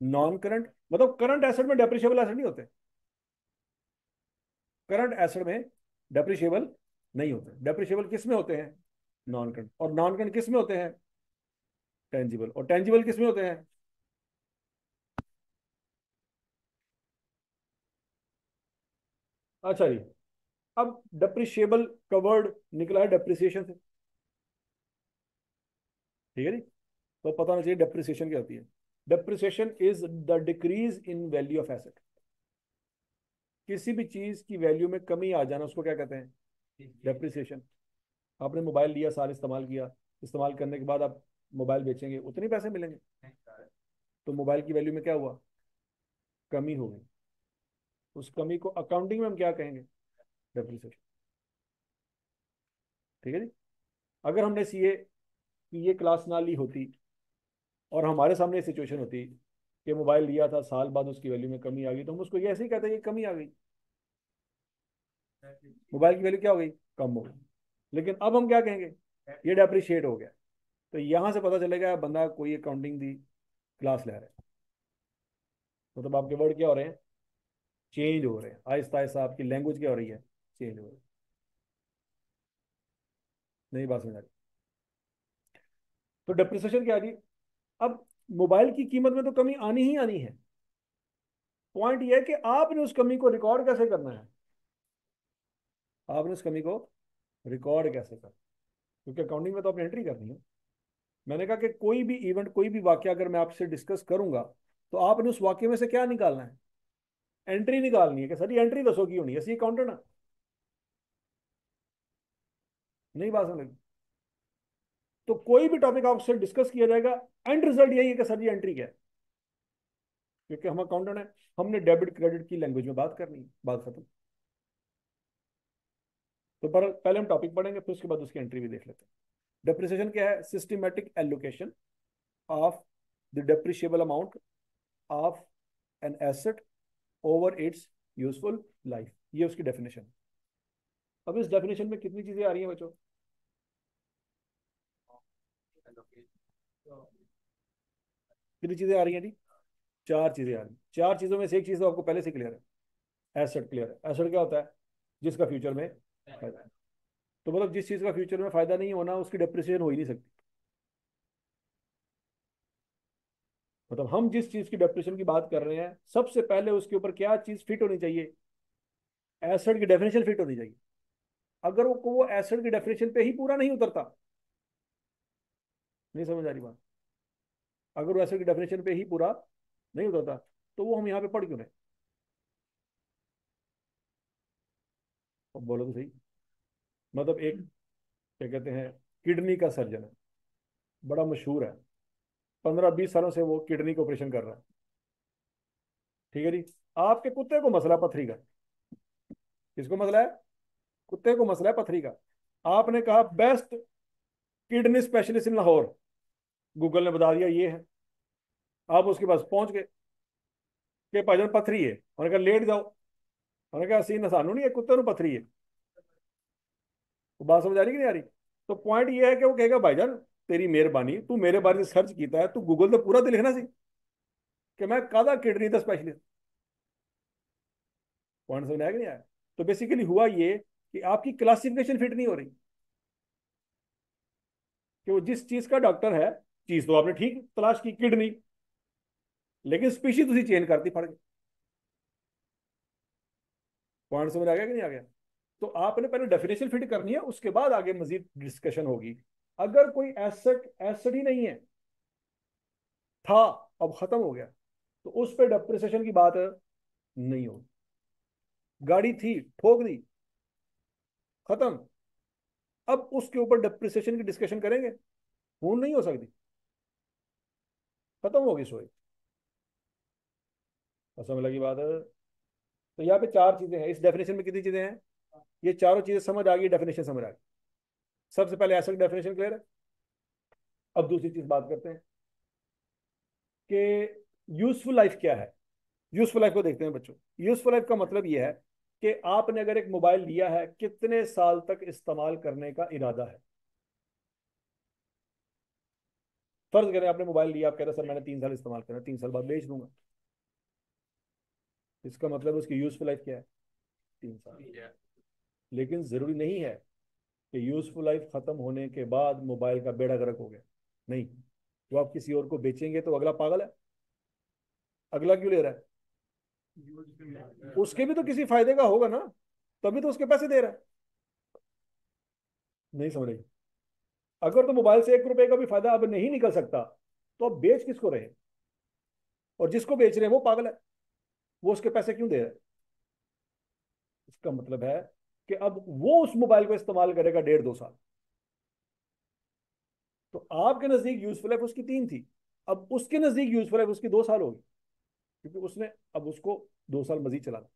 S1: नॉन करंट, मतलब करंट एसेट में डेप्रिशिएबल एसेट नहीं होते, करंट एसेट में डेप्रिशिएबल नहीं होते। डेप्रिशिएबल किस में होते हैं? Non current. और नॉन करंट किस में होते हैं? टेंजिबल। और टेंजिबल किस में होते हैं? अच्छा जी। अब डेप्रिशिएबल का वर्ड निकला है डेप्रिसिएशन से। ठीक है जी। तो पता होना चाहिए डेप्रिसिएशन क्या होती है। Depreciation is the decrease in value of asset. किसी भी चीज की वैल्यू में कमी आ जाना, उसको क्या कहते हैं? डेप्रिसिएशन। आपने मोबाइल लिया, साल इस्तेमाल किया, इस्तेमाल करने के बाद आप मोबाइल बेचेंगे, उतने पैसे मिलेंगे, तो मोबाइल की वैल्यू में क्या हुआ? कमी हो गई। उस कमी को अकाउंटिंग में हम क्या कहेंगे? डेप्रिसिएशन। ठीक है जी। अगर हमने सीए की ये क्लास ना ली होती, और हमारे सामने सिचुएशन होती कि मोबाइल लिया था, साल बाद उसकी वैल्यू में कमी आ गई, तो हम उसको ये ऐसे ही कहते हैं कि कमी आ गई, मोबाइल की वैल्यू क्या हो गई? कम हो गई। लेकिन अब हम क्या कहेंगे? ये डेप्रिशिएट हो गया। तो यहां से पता चलेगा बंदा कोई अकाउंटिंग दी क्लास ले रहा है। मतलब आपके वर्ड क्या हो रहे हैं? चेंज हो रहे हैं, आहिस्ता आहिस्ता आपकी लैंग्वेज क्या हो रही है? चेंज हो रही है। नई बात समझ आ रही? तो डेप्रिसिएशन क्या आ रही? अब मोबाइल की कीमत में तो कमी आनी ही आनी है। पॉइंट ये है कि आपने उस कमी को रिकॉर्ड कैसे करना है। आपने उस कमी को रिकॉर्ड कैसे करना, क्योंकि अकाउंटिंग में तो आपने एंट्री करनी है। मैंने कहा कि कोई भी इवेंट, कोई भी वाक्य अगर मैं आपसे डिस्कस करूंगा, तो आपने उस वाक्य में से क्या निकालना है? एंट्री निकालनी है कि सर ये एंट्री दसो की होनी है, सी अकाउंटेंट ना। नहीं बात समझ? तो कोई भी टॉपिक आपसे डिस्कस किया जाएगा, एंड रिजल्ट यही है कि सर ये एंट्री क्या है। क्योंकि हम अकाउंटेंट है, हमने डेबिट क्रेडिट की लैंग्वेज में बात करनी है, बात खत्म। तो पर पहले हम टॉपिक पढ़ेंगे, फिर उसके बाद उसकी एंट्री भी देख लेते हैं। डेप्रिसिएशन क्या है? Systematic allocation of the depreciable amount of an asset over it's useful life, ये उसकी डेफिनेशन है। अब इस डेफिनेशन में कितनी चीजें आ रही हैं बच्चों? कितनी चीजें आ रही हैं जी? चार चीजें आ रही हैं। चार चीजों में से एक चीज तो आपको पहले से क्लियर है, एसेट क्लियर है। एसेट क्या होता है? जिसका फ्यूचर में फायदा है। तो मतलब जिस चीज का फ्यूचर में फायदा नहीं होना, उसकी डेप्रिसिएशन हो ही नहीं सकती। मतलब हम जिस चीज की डेप्रिसिएशन की बात कर रहे हैं, सबसे पहले उसके ऊपर क्या चीज फिट होनी चाहिए? एसेट की डेफिनेशन फिट होनी चाहिए। अगर वो एसेट की डेफिनेशन पे ही पूरा नहीं उतरता, नहीं समझ आ रही बात? अगर वो एसेट की डेफिनेशन पे ही पूरा नहीं उतरता, तो वो हम यहाँ पे पढ़ क्यों रहे? अब बोलो तो सही। मतलब एक, क्या कहते हैं, किडनी का सर्जन है, बड़ा मशहूर है, 15-20 सालों से वो किडनी का ऑपरेशन कर रहा है। ठीक है जी। आपके कुत्ते को मसला पथरी का। किसको मसला है? कुत्ते को मसला है पथरी का। आपने कहा best kidney specialist in Lahore, Google ने बता दिया ये है। आप उसके पास पहुंच गए कि भाईजान पथरी है, उन्होंने कहा लेट जाओ। उन्होंने कहा सीन सानू नहीं है, कुत्ते को पथरी है। वो बात समझ आ रही कि नहीं आ रही? तो पॉइंट ये है कि वो कहेगा भाईजान तेरी मेहरबानी, तू मेरे बारे में सर्च किया है, तू गूगल तो पूरा तो लिखना सी कि मैं कादा किडनी का स्पेशलिस्ट। पॉइंट समझ आया कि नहीं आया? तो बेसिकली हुआ ये कि आपकी क्लासिफिकेशन फिट नहीं हो रही, कि वो जिस चीज का डॉक्टर है, चीज तो आपने ठीक तलाश की, किडनी, लेकिन स्पीशीज उसी चेंज करती फड़ गई। पॉइंट समझ आ गया कि नहीं आ गया? तो आपने पहले डेफिनेशन फिट करनी है, उसके बाद आगे मजीद डिस्कशन होगी। अगर कोई एसेट एसेट ही नहीं है, था, अब खत्म हो गया, तो उस पर डेप्रिसिएशन की बात नहीं होगी। गाड़ी थी, ठोक दी, खत्म। अब उसके ऊपर डेप्रिसिएशन की डिस्कशन करेंगे? वो नहीं हो सकती, खत्म होगी सोई। समझ लगी बात है? तो यहाँ पे चार चीजें हैं, इस डेफिनेशन में कितनी चीजें हैं? ये चारों चीजें समझ आ गई, डेफिनेशन समझ आ गई। सबसे पहले एसेट डेफिनेशन क्लियर है। अब दूसरी चीज बात करते हैं कि यूजफुल लाइफ क्या है। यूजफुल लाइफ को देखते हैं बच्चों। यूजफुल लाइफ का मतलब यह है कि आपने अगर एक मोबाइल लिया है, कितने साल तक इस्तेमाल करने का इरादा है। फर्ज करें आपने मोबाइल लिया, आप कह रहे सर मैंने 3 साल इस्तेमाल करा, 3 साल बाद बेच दूंगा। इसका मतलब उसकी यूजफुल लाइफ क्या है? 3 साल। लेकिन जरूरी नहीं है कि यूजफुल लाइफ खत्म होने के बाद मोबाइल का बेड़ा गर्क हो गया। नहीं। जो आप किसी और को बेचेंगे तो अगला पागल है, अगला क्यों ले रहा है? उसके भी तो किसी फायदे का होगा ना, तभी तो उसके पैसे दे रहा है। नहीं समझ रही? अगर तो मोबाइल से 1 रुपए का भी फायदा अब नहीं निकल सकता, तो अब बेच किसको रहे? और जिसको बेच रहे हैं वो पागल है, वो उसके पैसे क्यों दे रहा है? इसका मतलब है कि अब वो उस मोबाइल को इस्तेमाल करेगा 1.5-2 साल। तो आपके नजदीक यूजफुल लाइफ उसकी 3 थी, अब उसके नजदीक यूजफुल लाइफ उसकी 2 साल होगी, क्योंकि उसने अब उसको 2 साल मजीद चलाना।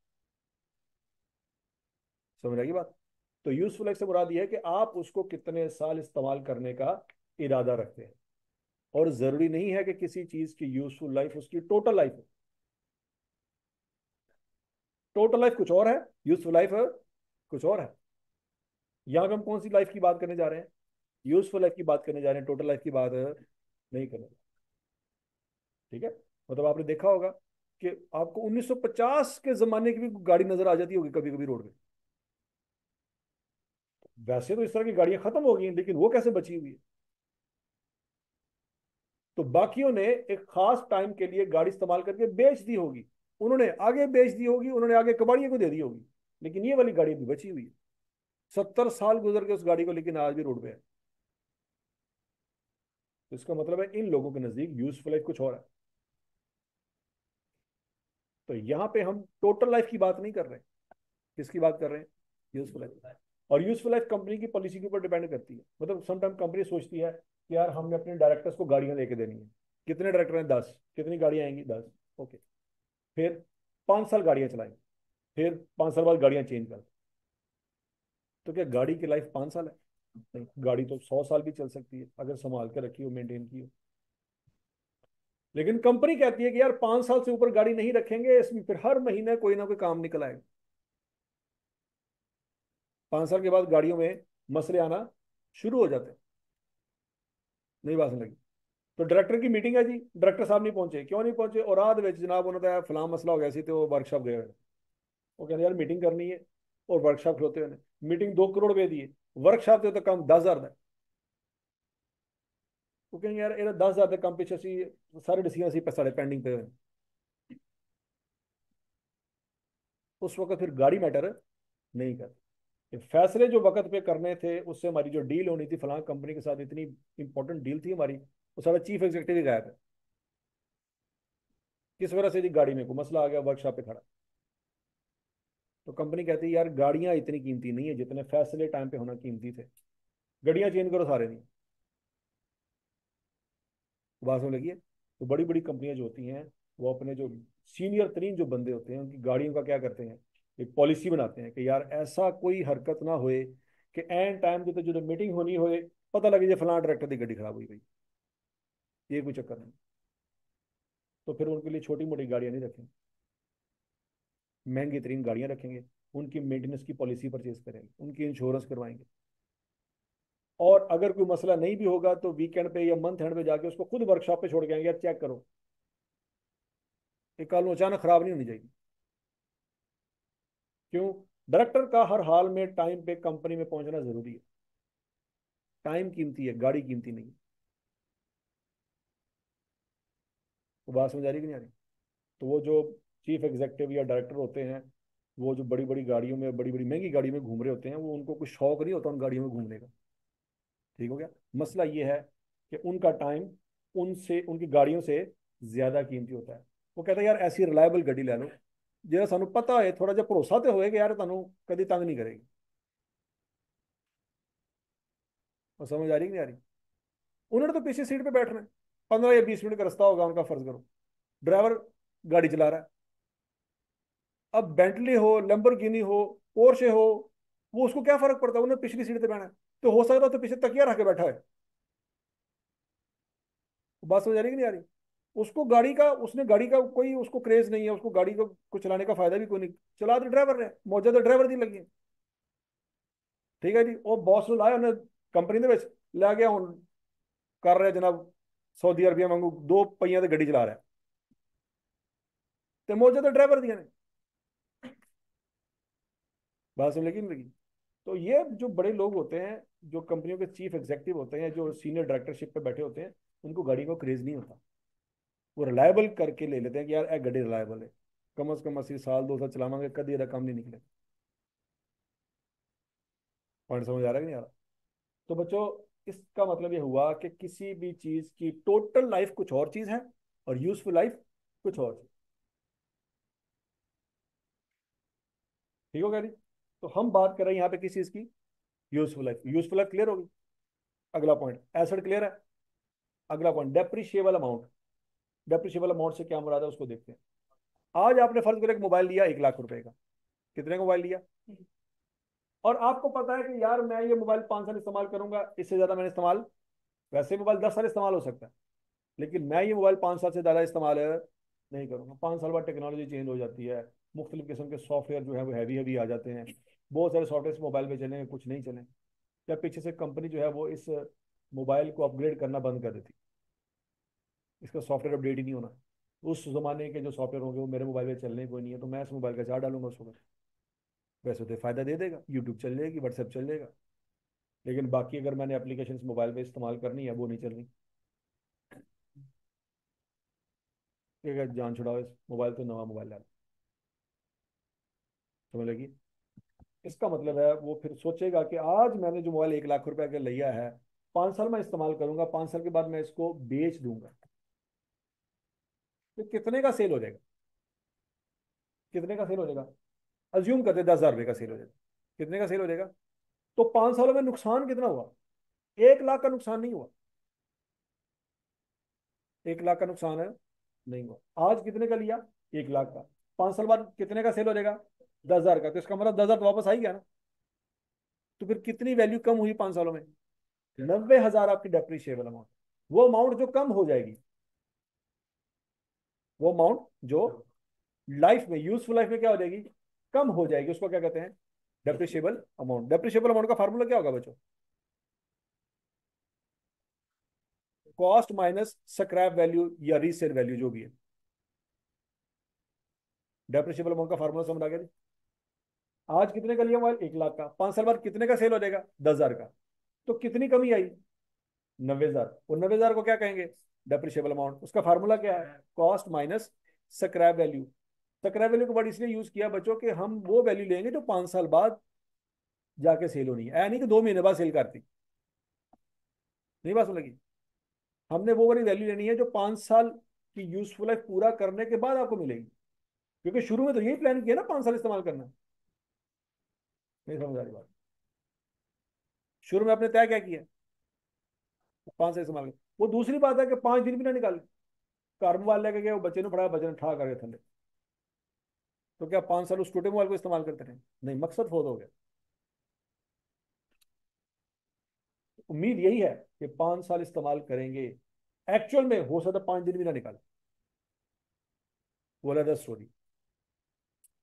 S1: समझ आएगी बात? तो यूजफुल लाइफ से मुराद यह है कि आप उसको कितने साल इस्तेमाल करने का इरादा रखते हैं। और जरूरी नहीं है कि किसी चीज की यूजफुल लाइफ उसकी टोटल लाइफ हो। टोटल लाइफ कुछ और है, यूजफुल लाइफ कुछ और है। यहां पे हम कौन सी लाइफ की बात करने जा रहे हैं? यूजफुल लाइफ की बात करने जा रहे हैं, टोटल लाइफ की बात नहीं करने। ठीक है। मतलब आपने देखा होगा कि आपको 1950 के जमाने की भी गाड़ी नजर आ जाती होगी कभी कभी रोड पे। वैसे तो इस तरह की गाड़ियां खत्म हो गई हैं, लेकिन वो कैसे बची हुई है? तो बाकियों ने एक खास टाइम के लिए गाड़ी इस्तेमाल करके बेच दी होगी, उन्होंने आगे बेच दी होगी, उन्होंने आगे कबाड़ियों को दे दी होगी, लेकिन ये वाली गाड़ी भी बची हुई है। 70 साल गुजर गए उस गाड़ी को, लेकिन आज भी रोड पे है। तो इसका मतलब है इन लोगों के नजदीक यूजफुल लाइफ कुछ और है। तो यहाँ पे हम टोटल लाइफ की बात नहीं कर रहे हैं, किसकी बात कर रहे हैं? Useful life. और यूजफुल लाइफ कंपनी की पॉलिसी के ऊपर डिपेंड करती है। मतलब समटाइम कंपनी सोचती है कि यार हमने अपने डायरेक्टर्स को गाड़ियां लेके देनी है। कितने डायरेक्टर हैं? 10। कितनी गाड़ियां आएंगी? 10। ओके। फिर 5 साल गाड़ियां चलाई, फिर 5 साल बाद गाड़ियां चेंज कर। तो क्या गाड़ी की लाइफ 5 साल है? नहीं, गाड़ी तो 100 साल भी चल सकती है अगर संभाल के रखी हो, मेंटेन की हो। लेकिन कंपनी कहती है कि यार 5 साल से ऊपर गाड़ी नहीं रखेंगे, इसमें फिर हर महीने कोई ना कोई काम निकल आएगा। 5 साल के बाद गाड़ियों में मसले आना शुरू हो जाते हैं। नहीं बात लगी। तो डायरेक्टर की मीटिंग है जी, डायरेक्टर साहब नहीं पहुंचे, क्यों नहीं पहुंचे? और रात में जनाब उन्होंने फलां मसला हो गया सी तो वो वर्कशॉप गए हुए। वो कहते यार मीटिंग करनी है और वर्कशॉप होते हुए मीटिंग 2 करोड़ रुपए दी है, वर्कशॉप के तो कम 10,000 है। वो कहेंगे यार ये 10,000 के कम पीछे सी सारे डिसीजन सी साढ़े पेंडिंग पे हुए। उस वक्त फिर गाड़ी मैटर नहीं करती। फैसले जो वक्त पे करने थे, उससे हमारी जो डील होनी थी फलां कंपनी के साथ, इतनी इंपॉर्टेंट डील थी हमारी, वो सारा चीफ एग्जीक्यूटिव ही गायब है। किस वजह से जी? गाड़ी में कोई मसला आ गया, वर्कशॉप पे खड़ा। तो कंपनी कहती है यार गाड़ियां इतनी कीमती नहीं है जितने फैसले टाइम पे होना कीमती थे। गाड़ियां चेंज करो सारे नहीं। बात समझ लगी है? तो बड़ी बड़ी कंपनियां जो होती हैं, वो अपने जो सीनियर तरीन जो बंदे होते हैं उनकी गाड़ियों का क्या करते हैं, एक पॉलिसी बनाते हैं कि यार ऐसा कोई हरकत ना होए कि एन टाइम जो मीटिंग होनी होए पता लगे जो फलां डायरेक्टर की गाड़ी खराब हुई गई। ये कोई चक्कर नहीं। तो फिर उनके लिए छोटी मोटी गाड़ियां नहीं रखेंगे, महंगी तरीन गाड़ियां रखेंगे। उनकी मेंटेनेंस की पॉलिसी परचेज करेंगे, उनकी इंश्योरेंस करवाएंगे। और अगर कोई मसला नहीं भी होगा तो वीकेंड पे या मंथ एंड पे जाके उसको खुद वर्कशॉप पे छोड़ के आएंगे, यार चेक करो ये कल अचानक खराब नहीं होनी चाहिए। क्यों? डायरेक्टर का हर हाल में टाइम पे कंपनी में पहुंचना जरूरी है। टाइम कीमती है, गाड़ी कीमती नहीं है। वो बात समझ आ रही कि नहीं आ रही? तो वो जो चीफ एग्जीक्यूटिव या डायरेक्टर होते हैं, वो जो बड़ी बड़ी गाड़ियों में, बड़ी बड़ी महंगी गाड़ी में घूम रहे होते हैं, वो उनको कुछ शौक नहीं होता उन गाड़ियों में घूमने का। ठीक हो गया? मसला ये है कि उनका टाइम उनसे, उनकी गाड़ियों से ज्यादा कीमती होता है। वो कहता है यार ऐसी रिलायबल गाड़ी ले लो जो सानू पता है, थोड़ा जिहा भरोसा तो होएगा यार तुहानू कभी तंग नहीं करेगी। और समझ आ रही कि नहीं आ रही? उन्होंने तो पीछे सीट पे बैठना है, 15 या 20 मिनट का रास्ता होगा उनका, फर्ज करो ड्राइवर गाड़ी चला रहा है। अब बेंटली हो, लैम्बोर्गिनी हो, पोर्शे हो, वो उसको क्या फर्क पड़ता है? उन्हें पिछली सीट पे बैठना है। तो हो सकता है तो पीछे तकिया रख के बैठा है। बात समझ आ रही कि नहीं आ रही? उसको गाड़ी का, उसने गाड़ी का कोई उसको क्रेज नहीं है, उसको गाड़ी को चलाने का फायदा भी कोई नहीं। चला तो ड्राइवर ने, मौजा तो ड्राइवर दी लगी है। ठीक है जी। वो बॉस ने लाया, उन्हें कंपनी ਦੇ ਵਿੱਚ ਲੈ ਗਿਆ ਹੁਣ, कर रहे जनाब सऊदी अरबिया वांगू 2 पहिया ਤੇ ਗੱਡੀ चला रहा है, तो मौजा तो ड्राइवर दिया ने। बात समझ लगी नहीं लगी? तो ये जो बड़े लोग होते हैं, जो कंपनियों के चीफ एग्जीक्यूटिव होते हैं, जो सीनियर डायरेक्टरशिप पे बैठे होते हैं, उनको गाड़ी का क्रेज नहीं होता। वो रिलायबल करके ले लेते हैं कि यार ए गाड़ी रिलायबल है, कम से कम 80 साल 2 साल चलावांगे, कभी ਇਹਦਾ काम नहीं निकले। पॉइंट समझ आ रहा है कि नहीं आ रहा? तो बच्चों, इसका मतलब ये हुआ कि किसी भी चीज की टोटल लाइफ कुछ और चीज है और यूजफुल लाइफ कुछ और चीज। ठीक हो गया जी? तो हम बात कर रहे हैं यहाँ पे किस चीज की? Useful life. Useful life clear होगी? अगला पॉइंट एसेट क्लियर है? अगला point depreciable amount. Depreciable amount से क्या मुराद है उसको देखते हैं। आज आपने फर्ज करो एक मोबाइल लिया 1 लाख रुपए का। कितने का मोबाइल लिया? और आपको पता है कि यार मैं ये मोबाइल 5 साल इस्तेमाल करूंगा, इससे ज्यादा मैंने इस्तेमाल, वैसे मोबाइल 10 साल इस्तेमाल हो सकता है, लेकिन मैं ये मोबाइल 5 साल से ज़्यादा इस्तेमाल नहीं करूँगा। 5 साल बाद टेक्नोलॉजी चेंज हो जाती है, मुख्तलिफ किस्म के सॉफ्टवेयर जो है वो हैवी हैवी आ जाते हैं। बहुत सारे सॉफ्टवेयर मोबाइल में चलेंगे, कुछ नहीं चलें। या पीछे से कंपनी जो है वो इस मोबाइल को अपग्रेड करना बंद कर देती, इसका सॉफ्टवेयर अपडेट ही नहीं होना। उस जमाने के जो सॉफ्टवेयर होंगे वो मेरे मोबाइल में चलने कोई नहीं है, तो मैं इस मोबाइल का चार्ज डालूंगा उसको। वैसे तो फ़ायदा दे देगा, यूट्यूब चल जाएगी, व्हाट्सएप चल जाएगा, लेकिन बाकी अगर मैंने एप्लीकेशन मोबाइल पे इस्तेमाल करनी है वो नहीं चलनी। ठीक जान छुड़ाओ, इस मोबाइल तो नवा मोबाइल है। समझ लगी? इसका मतलब है वो फिर सोचेगा कि आज मैंने जो मोबाइल 1 लाख रुपए का लिया है, 5 साल में इस्तेमाल करूंगा, 5 साल के बाद मैं इसको बेच दूंगा, तो कितने का सेल हो जाएगा? कितने का सेल हो जाएगा? अज्यूम करते 10,000 रुपये का सेल हो जाएगा। कितने का सेल हो जाएगा? तो 5 सालों में नुकसान कितना हुआ? 1 लाख का नुकसान नहीं हुआ। 1 लाख का नुकसान है नहीं हुआ। आज कितने का लिया? 1 लाख का। 5 साल बाद कितने का सेल हो जाएगा? 10,000 का। तो इसका मतलब 10,000 तो वापस आ ही गया ना। तो फिर कितनी वैल्यू कम हुई 5 सालों में? 90,000 आपकी डेप्रिशिएबल अमाउंट। वो अमाउंट जो कम हो जाएगी, वो अमाउंट जो लाइफ में, यूजफुल लाइफ में क्या हो जाएगी? कम हो जाएगी, उसको क्या कहते हैं? Depreciable amount. डेप्रिशिएबल अमाउंट का फार्मूला क्या होगा बच्चों? कॉस्ट माइनस स्क्रैप वैल्यू या रीसेल वैल्यू जो भी है। डेप्रिशिएबल अमाउंट का फार्मूला समझ आ गया? आज कितने का लिया मोबाइल? 1 लाख का। 5 साल बाद कितने का सेल हो जाएगा? 10,000 का। तो कितनी कमी आई? 90,000। और 90,000 को क्या कहेंगे? Depreciable amount. उसका फार्मूला क्या है? Cost minus scrap value. Scrap value को वर्ड इसलिए यूज किया बच्चों कि हम वो वैल्यू लेंगे जो 5 साल बाद जाके सेल होनी है, नहीं कि 2 महीने बाद सेल करती। नहीं बात लगी? हमने वो वाली वैल्यू लेनी है जो 5 साल की यूजफुल लाइफ पूरा करने के बाद आपको मिलेगी। क्योंकि शुरू में तो यही प्लान किया ना, 5 साल इस्तेमाल करना। नहीं समझ आ रही बात? शुरू में आपने तय क्या किया? 5 साल इस्तेमाल कर। वो दूसरी बात है कि 5 दिन भी ना निकाले, कार मोबाइल लेके गए, वो बच्चे ने पढ़ाया, बच्चे ने ठा करके थले। तो क्या 5 साल उस टूटे मोबाइल को इस्तेमाल करते रहे? नहीं, मकसद फोत हो गया। उम्मीद यही है कि 5 साल इस्तेमाल करेंगे। एक्चुअल में हो सकता 5 दिन भी ना निकाले, वो अलग स्टोरी।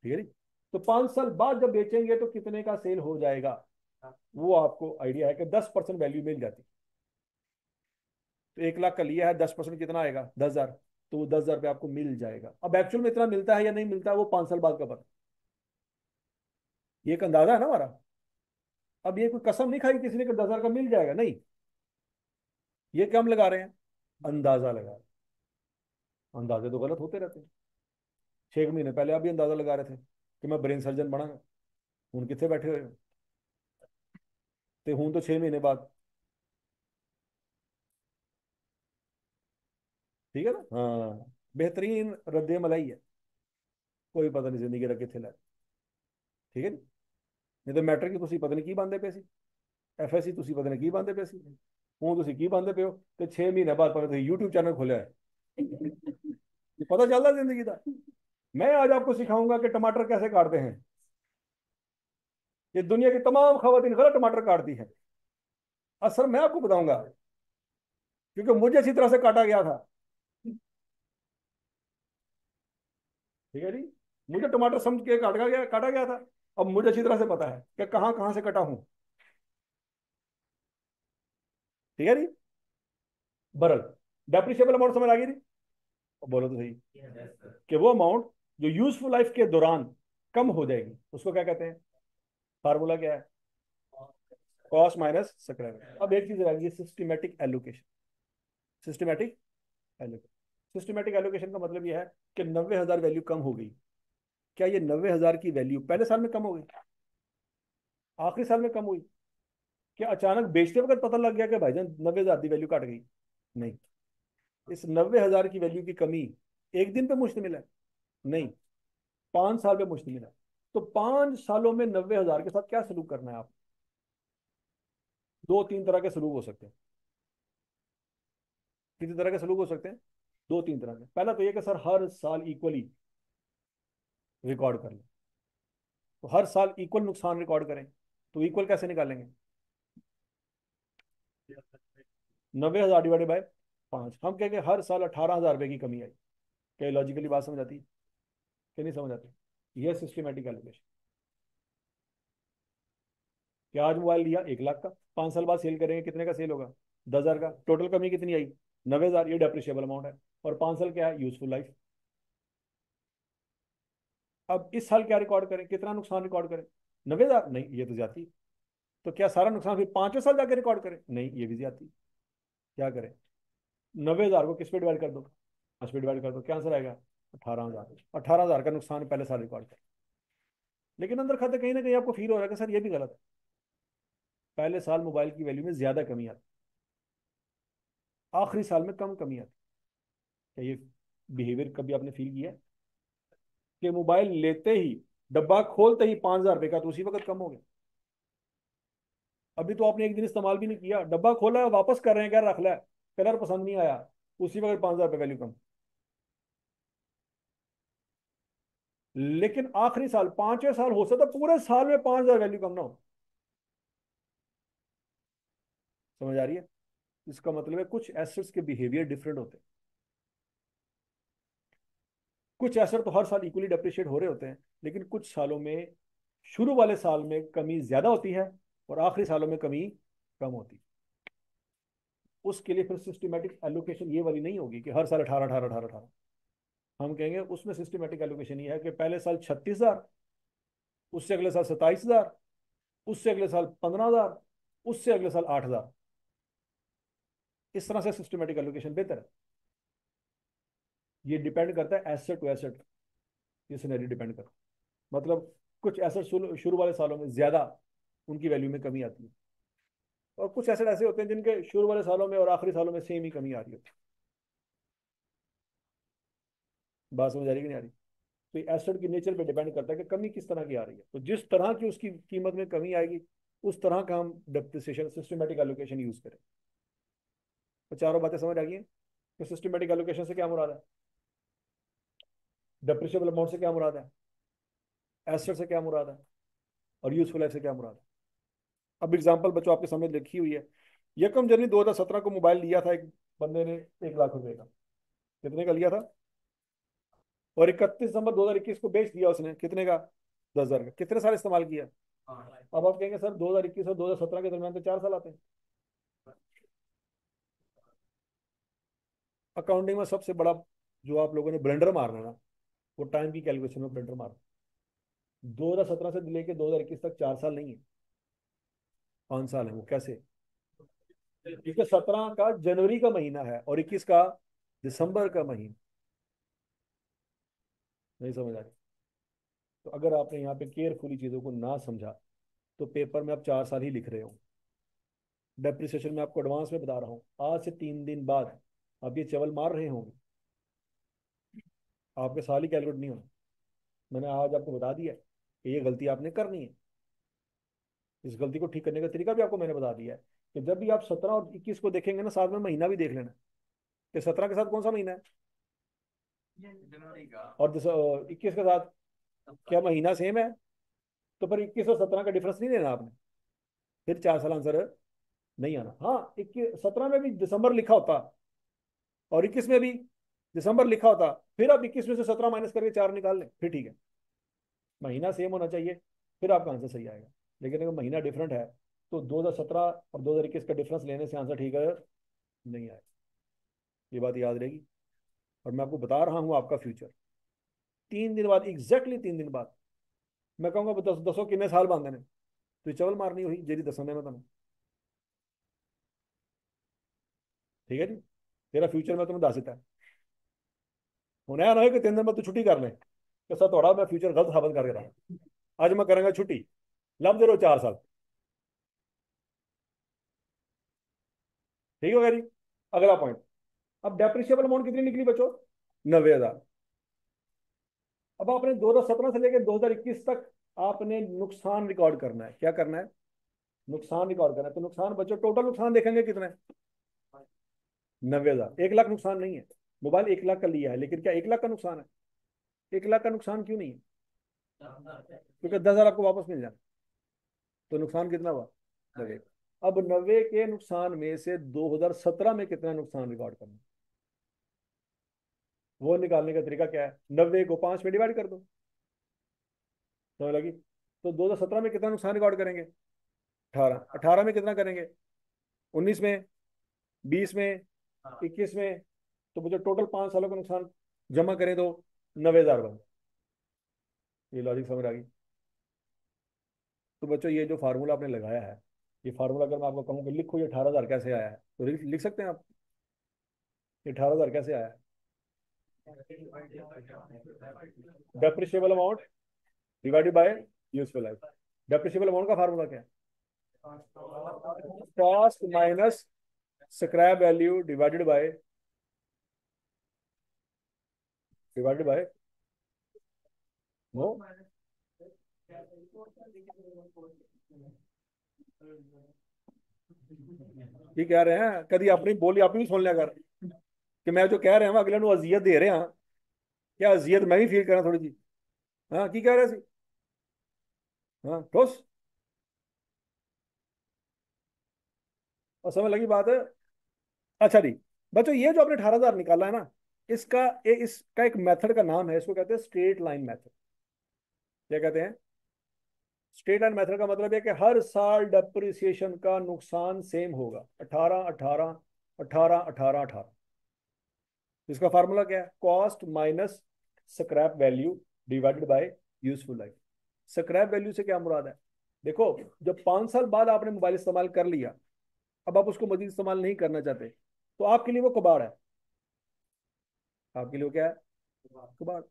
S1: ठीक है जी। तो 5 साल बाद जब बेचेंगे तो कितने का सेल हो जाएगा, वो आपको आइडिया है कि 10% वैल्यू मिल जाती। तो 1 लाख का लिया है, 10% कितना आएगा? 10,000। तो वो 10,000 रुपये आपको मिल जाएगा। अब एक्चुअल में इतना मिलता है या नहीं मिलता है, वो 5 साल बाद का पता। ये एक अंदाजा है ना हमारा। अब ये कोई कसम नहीं खाई किसी ने कि 10,000 का मिल जाएगा, नहीं। ये क्या हम लगा रहे हैं? अंदाजा लगा रहे हैं। अंदाजे तो गलत होते रहते हैं। 6 महीने पहले आप भी अंदाजा लगा रहे थे कि मैं ब्रेन सर्जन बनांगा। हूं कितने बैठे हुए हो? तो हूं तो 6 महीने बाद। ठीक है ना? हाँ, बेहतरीन रद्द मलाई है। कोई पता नहीं जिंदगी का कितने लाए। ठीक है नी? नहीं तो मैट्रिक की तुसी पता नहीं की बांधे पे सी, एफएससी तुसी पता नहीं की बांधे पे सी, हूं तुसी की बांधे पे हो। तो 6 महीने बाद पता यूट्यूब चैनल खोला है। ये पता चलता जिंदगी का। मैं आज आपको सिखाऊंगा कि टमाटर कैसे काटते हैं। ये दुनिया की तमाम खवातीन गलत टमाटर काटती हैं। असर मैं आपको बताऊंगा, क्योंकि मुझे इसी तरह से काटा गया था। ठीक है जी। मुझे टमाटर समझ के काटा गया था। अब मुझे अच्छी तरह से पता है कि कहाँ कहाँ से कटा हूं। ठीक है जी। बरल, डेप्रिशिएबल अमाउंट समझ आ गई थी? बोलो तो सही। कि वो अमाउंट जो यूजफुल लाइफ के दौरान कम हो जाएगी, उसको क्या कहते हैं? फार्मूला क्या है? Cost minus square. अब एक चीज रहेगी, systematic allocation. Systematic allocation. Systematic allocation का मतलब यह है कि 90,000 वैल्यू कम हो गई। क्या ये 90,000 की वैल्यू पहले साल में कम हो गई, आखिरी साल में कम हुई? क्या अचानक बेचते वक्त पता लग गया कि भाईजान 90,000 की वैल्यू कट गई? नहीं। इस 90,000 की वैल्यू की कमी एक दिन पे मुश्तमिल है? नहीं, 5 साल पे मुश्तमिल है। तो 5 सालों में 90,000 के साथ क्या सलूक करना है आप? दो तीन तरह के सलूक हो सकते हैं। कितनी तरह के सलूक हो सकते हैं? दो तीन तरह के। पहला तो ये कि सर हर साल इक्वली रिकॉर्ड कर लें। तो हर साल इक्वल नुकसान रिकॉर्ड करें। तो इक्वल कैसे निकालेंगे? 90,000 डिवाइडेड बाय 5। हम कहेंगे हर साल 18,000 रुपये की कमी आई। क्या लॉजिकली बात समझ आती है कि नहीं समझ आती? यह सिस्टमेटिक एलोकेशन। क्या आज मोबाइल लिया 1 लाख का, 5 साल बाद सेल करेंगे, कितने का सेल होगा? 10,000 का। टोटल कमी कितनी आई? 90,000। ये डेप्रिशिएबल अमाउंट है। और 5 साल क्या है? Useful life. अब इस साल क्या रिकॉर्ड करें, कितना नुकसान रिकॉर्ड करें? 90,000? नहीं, ये तो जाती। तो क्या सारा नुकसान फिर 5वें साल जाके रिकॉर्ड करें? नहीं, ये भी जाती। क्या करें? 90,000 को किस पे डिवाइड कर दो? 5 पे डिवाइड कर दो। क्या आंसर आएगा? 18,000। 18,000 का नुकसान पहले साल रिकॉर्ड कर। लेकिन अंदर खाते कहीं ना कहीं आपको फील हो रहा है कि सर ये भी गलत है। पहले साल मोबाइल की वैल्यू में ज्यादा कमी आती, आखिरी साल में कम कमी आती। क्या ये बिहेवियर कभी आपने फील किया है कि मोबाइल लेते ही, डब्बा खोलते ही 5,000 रुपये का तो उसी वक्त कम हो गया? अभी तो आपने एक दिन इस्तेमाल भी नहीं किया, डब्बा खोला है, वापस कर रहे हैं, क्या रख ला है, कलर पसंद नहीं आया, उसी वक्त 5,000 रुपये वैल्यू कम। लेकिन आखिरी साल 5वें साल हो सकता है पूरे साल में 5,000 वैल्यू कम ना हो। समझ आ रही है? इसका मतलब है कुछ एसेट्स के बिहेवियर डिफरेंट होते हैं। कुछ एसेट तो हर साल इक्वली डेप्रिशिएट हो रहे होते हैं, लेकिन कुछ सालों में, शुरू वाले साल में कमी ज्यादा होती है और आखिरी सालों में कमी कम होती है। उसके लिए फिर सिस्टमेटिक एलोकेशन ये वाली नहीं होगी कि हर साल 18 18 18 18। हम कहेंगे उसमें सिस्टमेटिक एलोकेशन ये है कि पहले साल 36,000, उससे अगले साल 27,000, उससे अगले साल 15,000, उससे अगले साल 8,000। इस तरह से सिस्टमेटिक एलोकेशन बेहतर है। ये डिपेंड करता है एसेट टू एसेट, ये सिनेरियो डिपेंड करता है। मतलब कुछ एसेट शुरू वाले सालों में ज्यादा उनकी वैल्यू में कमी आती है, और कुछ एसेट ऐसे होते हैं जिनके शुरू वाले सालों में और आखिरी सालों में सेम ही कमी आ रही होती है। बात समझ आ रही कि नहीं आ रही? तो ये एसेट की नेचर पे डिपेंड करता है कि कमी किस तरह की आ रही है, तो जिस तरह की उसकी कीमत में कमी आएगी उस तरह का हम डेप्रिसिएशन सिस्टमेटिक एलोकेशन यूज करें। तो चारों बातें समझ आ गई हैं कि सिस्टमेटिक एलोकेशन से क्या मुराद है, डेप्रिशिएबल अमाउंट से क्या मुराद है, एसेट से क्या मुराद है, और यूजफुल लाइफ से क्या मुराद है। अब एग्जांपल बच्चों आपके सामने लिखी हुई है। 1 जनवरी 2017 को मोबाइल लिया था एक बंदे ने, 1 लाख रुपए का। कितने का लिया था? और 31 दिसंबर 2021 को बेच दिया उसने, कितने का? 10,000 का। कितने साल इस्तेमाल किया? अब आप कहेंगे सर 2021 और 2017 के दरमियान तो 4 साल आते हैं। अकाउंटिंग में सबसे बड़ा जो आप लोगों ने ब्लेंडर मारना है ना, वो टाइम की कैलकुलेशन में ब्लेंडर मारना। 2017 से लेके 2021 तक 4 साल नहीं है, 5 साल है। वो कैसे? क्योंकि 17 का जनवरी का महीना है और 21 का दिसंबर का महीना। नहीं समझ आ रही? तो अगर आपने यहाँ पे केयरफुली चीजों को ना समझा तो पेपर में आप 4 साल ही लिख रहे हो। डेप्रिसिएशन में आपको एडवांस में बता रहा हूँ, आज से 3 दिन बाद आप ये चवल मार रहे होंगे, आपके साल ही कैलकुलेट नहीं होना। मैंने आज आपको बता दिया कि ये गलती आपने करनी है। इस गलती को ठीक करने का तरीका भी आपको मैंने बता दिया है कि जब भी आप 17 और 21 को देखेंगे ना, साथ में महीना भी देख लेना कि 17 के साथ कौन सा महीना है और 21 के साथ क्या महीना सेम है। तो पर 21 और 17 का डिफरेंस नहीं लेना आपने, फिर 4 साल आंसर नहीं आना। हाँ, 21 17 में भी दिसंबर लिखा होता और 21 में भी दिसंबर लिखा होता, फिर आप 21 में से 17 माइनस करके 4 निकाल लें, फिर ठीक है। महीना सेम होना चाहिए, फिर आपका आंसर सही आएगा। लेकिन अगर महीना डिफरेंट है तो 2017 और 2021 का डिफरेंस लेने से आंसर ठीक है नहीं आएगा। ये बात याद रहेगी। और मैं आपको बता रहा हूँ आपका फ्यूचर 3 दिन बाद, एग्जैक्टली 3 दिन बाद मैं कहूँगा दस दसो किन्ने साल बांधे ने, तो चवल मारनी हुई जेरी दसने में तुम्हें। ठीक है जी? तेरा फ्यूचर मैं तुम्हें दस दिता है। हूं ऐ ना हो कि 3 दिन बाद तू छुट्टी कर ले कि सर थोड़ा मैं फ्यूचर गलत साबित करके रहा, आज मैं करूंगा छुट्टी, लभते रहो 4 साल। ठीक होगा जी? अगला पॉइंट। अब डेप्रिशिएबल अमाउंट कितनी निकली बच्चों? 90,000। अब आपने 2017 से लेकर 2021 तक आपने नुकसान रिकॉर्ड करना है। क्या करना है? नुकसान रिकॉर्ड करना है। तो नुकसान बच्चों टोटल नुकसान देखेंगे कितना है? 90,000। 1 लाख नुकसान नहीं है। मोबाइल 1 लाख का लिया है, लेकिन क्या 1 लाख का नुकसान है? 1 लाख का नुकसान क्यों नहीं है? क्योंकि 10,000 आपको वापस मिल जाए। तो नुकसान कितना हुआ? 90। अब 90 के नुकसान में से 2017 में कितना नुकसान रिकॉर्ड करना, वो निकालने का तरीका क्या है? 90 को 5 में डिवाइड कर दो। समझ लगी? तो 2017 में कितना नुकसान रिकॉर्ड करेंगे? 18। 18 में कितना करेंगे? 19 में, 20 में, 21 में। तो मुझे टोटल 5 सालों का नुकसान जमा करें तो 90,000 बन। ये लॉजिक समझ आ गई? तो बच्चों ये जो फार्मूला आपने लगाया है, ये फार्मूला अगर मैं आपको कहूँ कि लिखो ये 18,000 कैसे आया है, तो लिख सकते हैं आप? ये 18,000 कैसे आया है? Depreciable amount divided by useful life. Depreciable amount का फार्मूला क्या है? Cost minus scrap value divided by no. ये कह रहे हैं कभी अपनी बोली आप भी सुन लिया कर कि मैं जो कह रहे हैं अगले अजियत दे रहे हैं, क्या अजियत मैं भी फील करा थोड़ी जी? हाँ की कह रहे सी। हाँ ठोस। और समझ लगी बात है। अच्छा जी बच्चों, ये जो आपने 18,000 निकाला है ना, इसका एक मेथड का नाम है, इसको कहते हैं स्ट्रेट लाइन मेथड। क्या कहते हैं? स्ट्रेट लाइन मेथड का मतलब है कि हर साल डेप्रिसिएशन का नुकसान सेम होगा, 18 18 18 18 18। इसका फार्मूला क्या है? Cost minus scrap value divided by useful life. Scrap value से क्या मुराद है? देखो, जब 5 साल बाद आपने मोबाइल इस्तेमाल कर लिया, अब आप उसको मजीद इस्तेमाल नहीं करना चाहते, तो आपके लिए वो कबाड़ है। आपके लिए वो क्या है? कबाड़।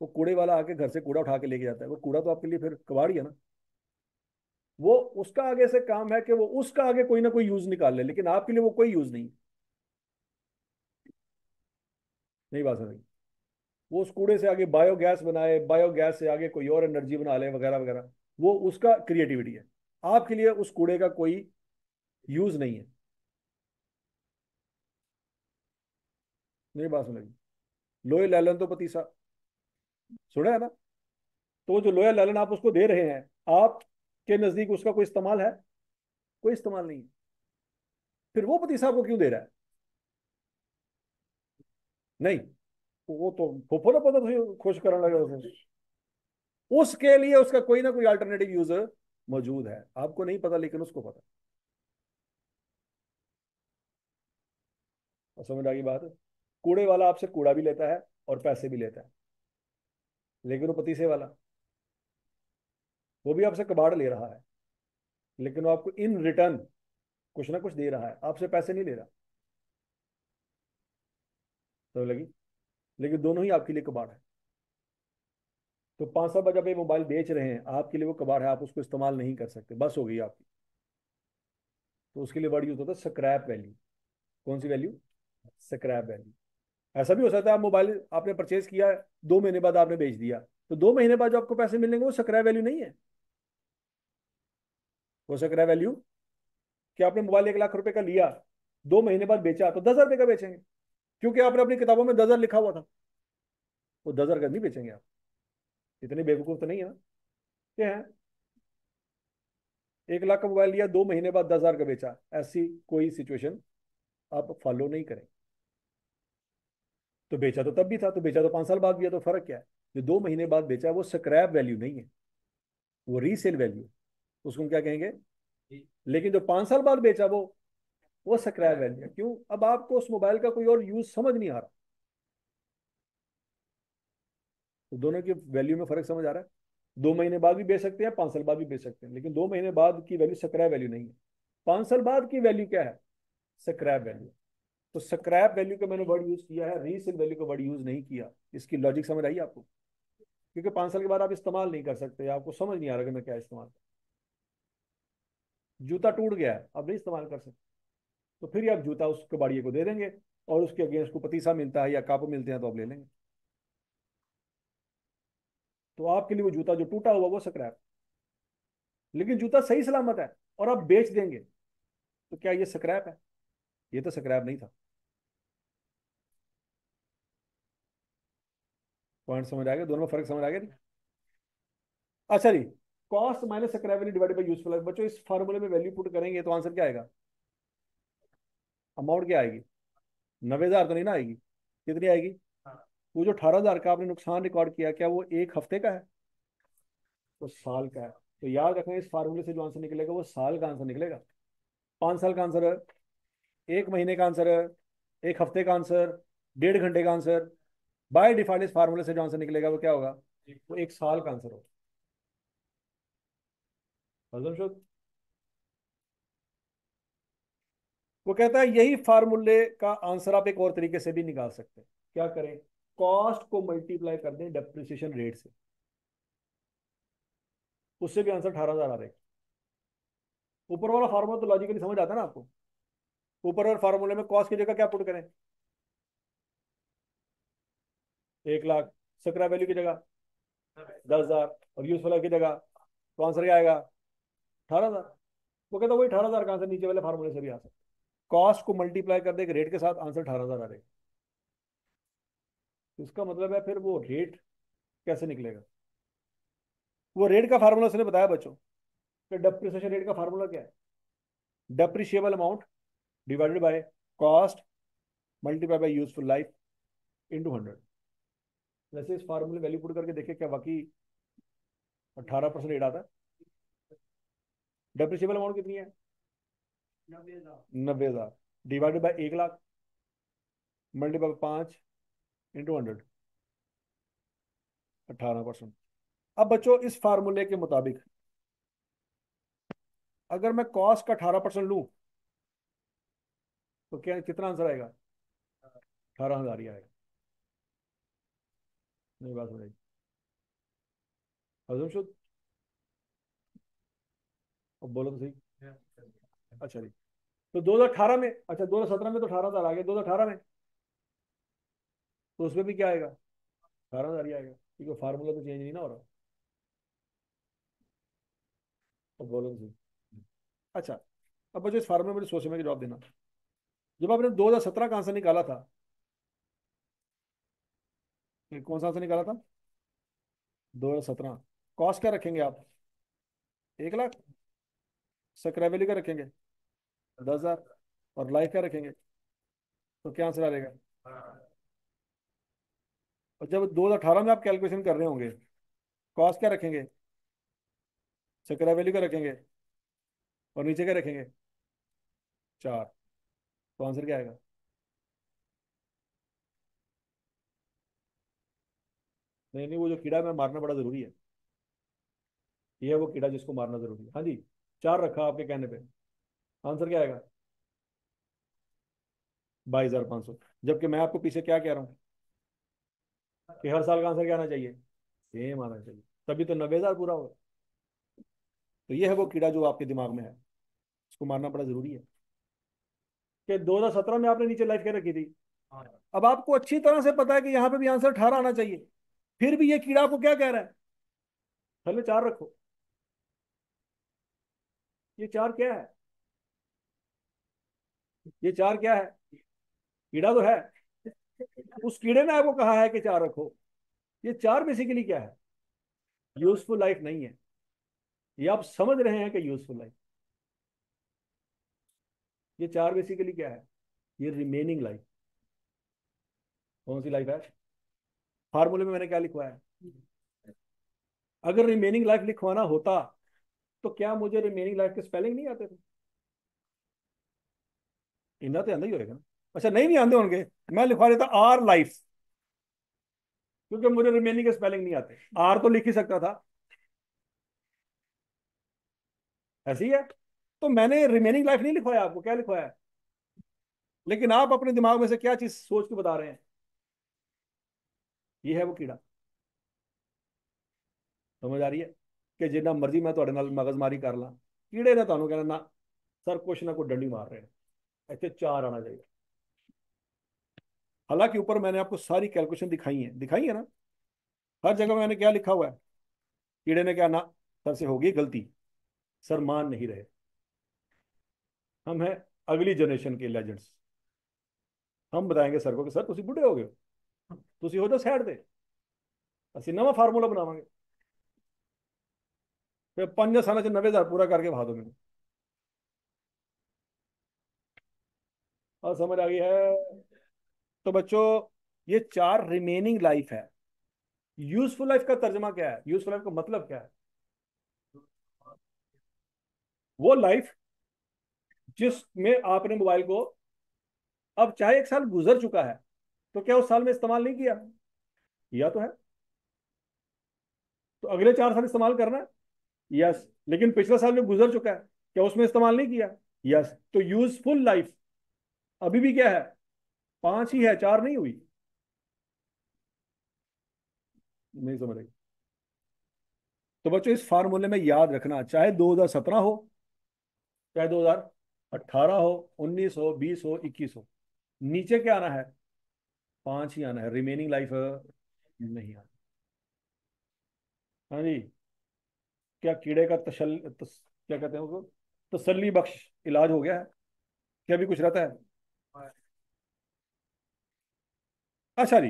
S1: वो कूड़े वाला आके घर से कूड़ा उठा के लेके जाता है, वो कूड़ा तो आपके लिए फिर कबाड़ ही है ना। वो उसका आगे से काम है कि वो उसका आगे कोई ना कोई यूज निकाल ले, लेकिन आपके लिए वो कोई यूज नहीं। नहीं बात समझ? वो उस कूड़े से आगे बायोगैस बनाए, बायोगैस से आगे कोई और एनर्जी बना ले वगैरह वगैरह, वो उसका क्रिएटिविटी है। आपके लिए उस कूड़े का कोई यूज नहीं है। नहीं बात समझ? लोहे लैलन तो पतीसा सुना है ना? तो जो लोहा लैलन आप उसको दे रहे हैं, आपके नजदीक उसका कोई इस्तेमाल है? कोई इस्तेमाल नहीं है। फिर वो पतीसा आपको क्यों दे रहा है? नहीं, वो तो फुफो ना पता तुझे खुश करने लगे उसे। उसके लिए उसका कोई ना कोई अल्टरनेटिव यूजर मौजूद है, आपको नहीं पता लेकिन उसको पता। और समझ आ गई बात? कूड़े वाला आपसे कूड़ा भी लेता है और पैसे भी लेता है, लेकिन वो पतीसे वाला, वो भी आपसे कबाड़ ले रहा है, लेकिन वो आपको इन रिटर्न कुछ ना कुछ दे रहा है, आपसे पैसे नहीं ले रहा। तो लगी, लेकिन दोनों ही आपके लिए कबाड़ है। तो 5 साल बाद जब ये मोबाइल बेच रहे हैं, आपके लिए वो कबाड़ है, आप उसको इस्तेमाल नहीं कर सकते, बस हो गई आपकी। तो उसके लिए वर्ड यूज होता है स्क्रैप वैल्यू। कौन सी वैल्यू? Scrap value. ऐसा भी हो सकता है आप मोबाइल आपने परचेज किया, 2 महीने बाद आपने बेच दिया, तो 2 महीने बाद जो आपको पैसे मिलेंगे वो स्क्रैप वैल्यू नहीं है। वो स्क्रैप वैल्यू, कि आपने मोबाइल 1 लाख रुपए का लिया, 2 महीने बाद बेचा, तो 10,000 रुपए का बेचेंगे, क्योंकि आपने अपनी किताबों में 10,000 लिखा हुआ था। वो 10,000 का नहीं बेचेंगे आप। इतने बेवकूफ तो नहीं है ना? क्या है? 1 लाख का मोबाइल लिया, 2 महीने बाद 10,000 का बेचा, ऐसी कोई सिचुएशन आप फॉलो नहीं करें। तो बेचा तो तब भी था, तो बेचा तो 5 साल बाद भी है, तो फर्क क्या है? जो 2 महीने बाद बेचा है वो स्क्रैप वैल्यू नहीं है, वो रीसेल वैल्यू। उसको हम क्या कहेंगे? लेकिन जो 5 साल बाद बेचा वो स्क्रैप वैल्यू है। क्यों? अब आपको उस मोबाइल का कोई और यूज समझ नहीं आ रहा। तो दोनों की वैल्यू में फर्क समझ आ रहा है? 2 महीने बाद भी बेच सकते हैं, 5 साल बाद भी बेच सकते हैं, लेकिन 2 महीने बाद की वैल्यू स्क्रैप वैल्यू नहीं है। 5 साल बाद की वैल्यू क्या है? Scrap value. तो स्क्रैप वैल्यू का मैंने वर्ड यूज किया है, रीसेल वैल्यू का वर्ड यूज नहीं किया। इसकी लॉजिक समझ आई आपको? क्योंकि 5 साल के बाद आप इस्तेमाल नहीं कर सकते, आपको समझ नहीं आ रहा कि मैं क्या इस्तेमाल करूं। जूता टूट गया है, आप नहीं इस्तेमाल कर सकते, तो फिर आप जूता उस कबाड़िए को दे देंगे, और उसके अगेंस्ट को पतीसा मिलता है या कप मिलते हैं तो आप ले लेंगे। तो आपके लिए वो जूता जो टूटा हुआ वो स्क्रैप। लेकिन जूता सही सलामत है और आप बेच देंगे, तो क्या ये स्क्रैप है? ये तो स्क्रैप नहीं था। पॉइंट समझ आ गया? दोनों में फर्क समझ आ गया नहीं? अच्छा जी, cost minus scrap value divided by useful life. बच्चों, इस फार्मूले में वैल्यू पुट करेंगे तो आंसर क्या आएगा? अमाउंट क्या आएगी? 90,000 तो नहीं ना आएगी? कितनी आएगी? वो जो 18,000 का आपने नुकसान रिकॉर्ड किया, क्या वो 1 हफ्ते का है? वो साल का है। तो याद रखना, इस फार्मूले से जो आंसर निकलेगा वो साल का आंसर निकलेगा। 5 साल का आंसर है, 1 महीने का आंसर है, 1 हफ्ते का आंसर, 1.5 घंटे का आंसर। बाय डिफॉल्ट इस फार्मूले से जो आंसर निकलेगा वो क्या होगा? वो 1 साल का आंसर होगा। हजम शुद। वो कहता है यही फार्मूले का आंसर आप एक और तरीके से भी निकाल सकते हैं। क्या करें? कॉस्ट को मल्टीप्लाई कर दें डेप्रिसिएशन रेट से, उससे भी आंसर 18,000 आ रहे हैं। ऊपर वाला फार्मूला तो लॉजिकली समझ आता है ना आपको? ऊपर वाले फार्मूले में कॉस्ट की जगह क्या पुट करें? 1 लाख। स्क्रैप वैल्यू की जगह 10,000, और यूजफुल लाइफ की जगह, तो आंसर क्या आएगा? 18,000। वो कहता है वही 18,000 का आंसर नीचे वाले फार्मूले से भी आ सकता है। कॉस्ट को मल्टीप्लाई कर दे एक रेट के साथ, आंसर 18,000 आ रहे। तो इसका मतलब है फिर वो रेट कैसे निकलेगा? वो रेट का फार्मूला उसने बताया बच्चों कि डेप्रिसिएशन रेट का फार्मूला क्या है? Depreciable amount divided by cost multiply by useful life into 100। वैसे इस फार्मूले वैल्यू पुट करके देखिए क्या वाकई 18% रेट आता है? डेप्रिशिएबल अमाउंट कितनी है? 90,000 divided by 1 lakh multiply by 5 into 100, 18%। अब बच्चों इस फार्मूले के मुताबिक अगर मैं कॉस्ट का 18% लूं तो क्या कितना आंसर आएगा? 18,000 ही आएगा। नहीं बात समझ शुद्ध? अब बोलो तो सही। अच्छा जी। तो 2018 में, अच्छा 2017 में तो 18,000 आ गया, 2018 में तो उसमें भी क्या आएगा? 18,000 ही आएगा, क्योंकि फार्मूला तो चेंज नहीं ना हो रहा। अब बोलो तो सही। अच्छा, अब बच्चों इस फार्मूले में मुझे सोच समझ के जवाब देना। जब आपने 2017 का आंसर निकाला था, ये कौन सा आंसर निकाला था? 2017 कॉस्ट क्या रखेंगे आप? 1 लाख। स्क्रैच का रखेंगे 10,000, और लाइफ क्या रखेंगे? तो क्या आंसर आ जाएगा? और जब 2018 में आप कैलकुलेशन कर रहे होंगे, कॉस्ट क्या रखेंगे? स्क्रैच का रखेंगे, और नीचे क्या रखेंगे? 4। तो आंसर क्या आएगा? नहीं नहीं, वो जो कीड़ा है मारना बड़ा जरूरी है। ये है वो कीड़ा जिसको मारना जरूरी है। हाँ जी, 4 रखा आपके कहने पे। आंसर क्या आएगा? 22,500। जबकि मैं आपको पीछे क्या कह रहा हूँ कि हर साल का आंसर क्या आना चाहिए? सेम आना चाहिए, तभी तो 90,000 पूरा होगा। तो ये है वो कीड़ा जो आपके दिमाग में है, इसको मारना बड़ा जरूरी है। कि 2017 में आपने नीचे लाइफ क्या रखी थी? अब आपको अच्छी तरह से पता है कि यहाँ पे भी आंसर 18 आना चाहिए, फिर भी ये कीड़ा आपको क्या कह रहा है? पहले 4 रखो। ये 4 क्या है? ये 4 क्या है? कीड़ा तो है। उस कीड़े ने आपको कहा है कि 4 रखो। ये 4 बेसिकली क्या है? यूजफुल लाइफ नहीं है। ये आप समझ रहे हैं कि यूजफुल लाइफ? ये 4 बेसिकली क्या है? ये रिमेनिंग लाइफ। कौन सी लाइफ है? फार्मूले में मैंने क्या लिखवाया है? अगर रिमेनिंग लाइफ लिखवाना होता तो क्या मुझे रिमेनिंग लाइफ के स्पेलिंग नहीं आते थे? इन्ना तो आंदा ही होएगा ना। अच्छा, नहीं भी आंदे होंगे, मैं लिखवा देता आर लाइफ, क्योंकि मुझे रिमेनिंग के स्पेलिंग नहीं आते। आर तो लिख ही सकता था, ऐसी है। तो मैंने रिमेनिंग लाइफ नहीं लिखवाया, आपको क्या लिखवाया है? लेकिन आप अपने दिमाग में से क्या चीज सोच के बता रहे हैं? ये है वो कीड़ा। समझ आ रही है कि जिन्ना मर्जी मैं ਤੁਹਾਡੇ ਨਾਲ मगजमारी कर ला, कीड़े ने ਤੁਹਾਨੂੰ कहना ना सर कुछ ना कुछ डंडी मार रहे हैं, ਇੱਥੇ 4 आना चाहिए। हालांकि ऊपर मैंने आपको सारी कैलकुलेशन दिखाई है ना, हर जगह मैंने क्या लिखा हुआ है? कीड़े ने क्या ना, सर से होगी गलती, सर मान नहीं रहे। हम हैं अगली जनरेशन के लेजेंड्स। हम बताएंगे सर को कि सर तुम बूढ़े हो गए हो, तुम हो जाओ साइड पे, ਅਸੀਂ नवा फार्मूला बनावांगे। फिर 5 साल च 90,000 पूरा करके बहा दो मैंने। और समझ आ गई है? तो बच्चों ये 4 रिमेनिंग लाइफ है। यूजफुल लाइफ का तर्जमा क्या है? यूजफुल लाइफ का मतलब क्या है? वो लाइफ जिसमें आपने मोबाइल को, अब चाहे 1 साल गुजर चुका है, तो क्या उस साल में इस्तेमाल नहीं किया तो है? तो अगले 4 साल इस्तेमाल करना है। यस। लेकिन पिछले साल जो गुजर चुका है, क्या उसमें इस्तेमाल नहीं किया? यस। तो यूजफुल लाइफ अभी भी क्या है? 5 ही है, 4 नहीं हुई। नहीं समझ रही? तो बच्चों इस फार्मूले में याद रखना, चाहे 2017 हो, चाहे 2018 हो, 19 हो, 20 हो, 21 हो, नीचे क्या आना है? 5 ही आना है, रिमेनिंग लाइफ नहीं आना। हाँ जी। क्या कीड़े का क्या कहते हैं उसको, तसल्ली बख्श इलाज हो गया है? क्या भी कुछ रहता है? अच्छा जी।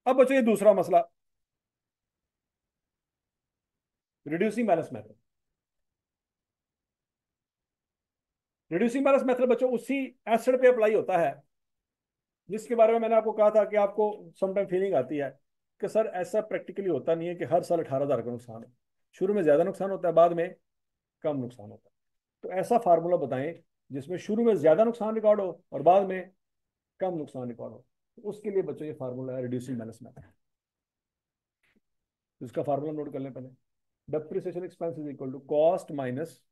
S1: अब बच्चों ये दूसरा मसला, reducing balance method. Reducing balance method बच्चों उसी एसिड पे अप्लाई होता है जिसके बारे में मैंने आपको कहा था कि आपको समटाइम फीलिंग आती है कि सर ऐसा प्रैक्टिकली होता नहीं है कि हर साल 18,000 का नुकसान है। शुरू में ज्यादा नुकसान होता है, बाद में कम नुकसान होता है। तो ऐसा फार्मूला बताएं जिसमें शुरू में ज्यादा नुकसान रिकॉर्ड हो और बाद में कम नुकसान रिकॉर्ड हो। तो उसके लिए बच्चों ये फार्मूला है रिड्यूसिंग बैलेंस मेथड। इसका फार्मूला नोट कर लें पहले। Depreciation expense is equal to cost minus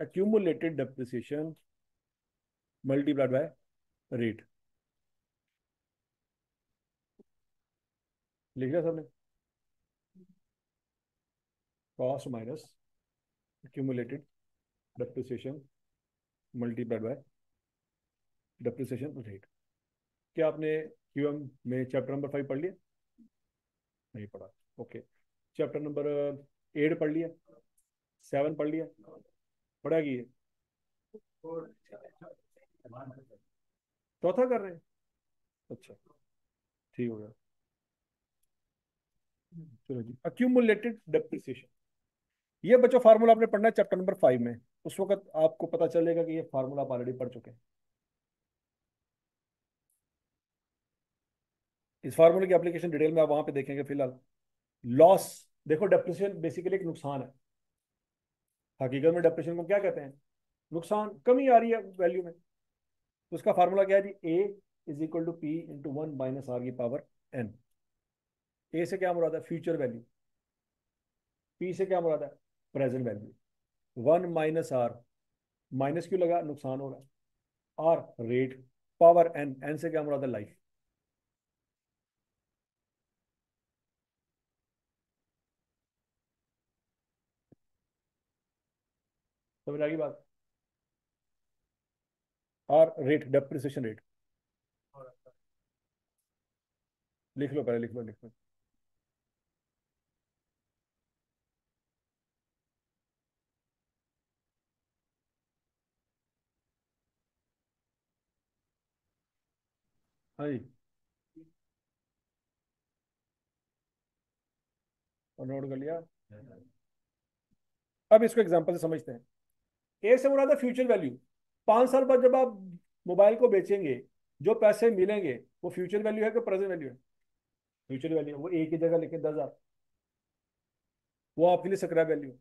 S1: accumulated depreciation multiplied by rate। लिख लिया सबने? Cost minus accumulated depreciation multiplied by depreciation rate। क्या आपने क्यूएम में चैप्टर नंबर 5 पढ़ लिया? नहीं पढ़ा। ओके। चैप्टर नंबर 8 पढ़ लिया? 7 पढ़ लिया? पढ़ा कि चौथा कर रहे हैं? अच्छा, ठीक हो गया। चलो जी, अक्यूमुलेटेड डेप्रिसिएशन। ये बच्चों फार्मूला आपने पढ़ना है चैप्टर नंबर 5 में। उस वक्त आपको पता चलेगा कि ये फार्मूला आप ऑलरेडी पढ़ चुके हैं। इस फार्मूले की एप्लीकेशन डिटेल में आप वहां पे देखेंगे। फिलहाल लॉस देखो, डेप्रिसिएशन बेसिकली एक नुकसान है। हकीकत में डेप्रिसिएशन को क्या कहते हैं? नुकसान, कमी आ रही है वैल्यू में। तो उसका फार्मूला क्या है जी? A is equal to P into 1 - r⁻n। A से क्या मुराद है? Future value. पी से क्या मुराद है? Present value. 1 - r, माइनस क्यों लगा? नुकसान हो रहा है। R rate, power n, n से क्या मुराद है? लाइफ। समझ आ गई बात? R rate, depreciation rate. लिख लो पहले, लिख लो, लिख लो। हाँ जी, और नोट कर लिया। अब इसको एग्जांपल से समझते हैं। ए से मुराद है फ्यूचर वैल्यू। 5 साल बाद जब आप मोबाइल को बेचेंगे, जो पैसे मिलेंगे वो फ्यूचर वैल्यू है कि प्रेजेंट वैल्यू है? फ्यूचर वैल्यू है। वो ए की जगह लिखे 10,000, वो आपके लिए स्क्रैप वैल्यू है।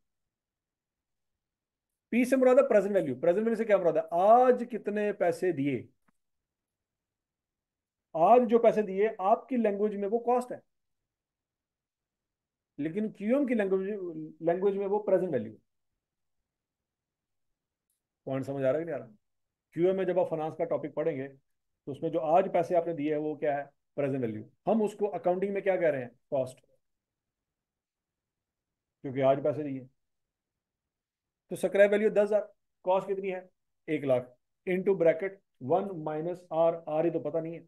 S1: पी से मुराद है प्रेजेंट वैल्यू। प्रेजेंट वैल्यू से क्या मुराद है? आज कितने पैसे दिए। आज जो पैसे दिए आपकी लैंग्वेज में वो कॉस्ट है, लेकिन क्यूएम की लैंग्वेज लैंग्वेज में वो प्रेजेंट वैल्यू है। पॉइंट समझ आ रहा है कि नहीं आ रहा? क्यूएम में जब आप फाइनेंस का टॉपिक पढ़ेंगे तो उसमें जो आज पैसे आपने दिए हैं वो क्या है? Present value. हम उसको अकाउंटिंग में क्या कह रहे हैं? कॉस्ट, क्योंकि आज पैसे दिए। तो स्क्रैप वैल्यू 10,000, कॉस्ट कितनी है? 1 lakh, into bracket 1 - r। R ही तो पता नहीं है,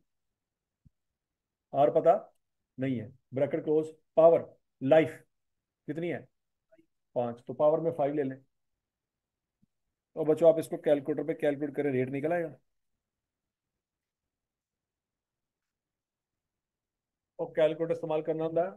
S1: आर पता नहीं है, ब्रैकेट क्लोज। पावर, लाइफ कितनी है? 5, तो पावर में 5 ले लें। और बच्चों आप इसको कैलकुलेटर पे कैलकुलेट करें, रेट निकल आएगा। और कैलकुलेटर इस्तेमाल करना होता है।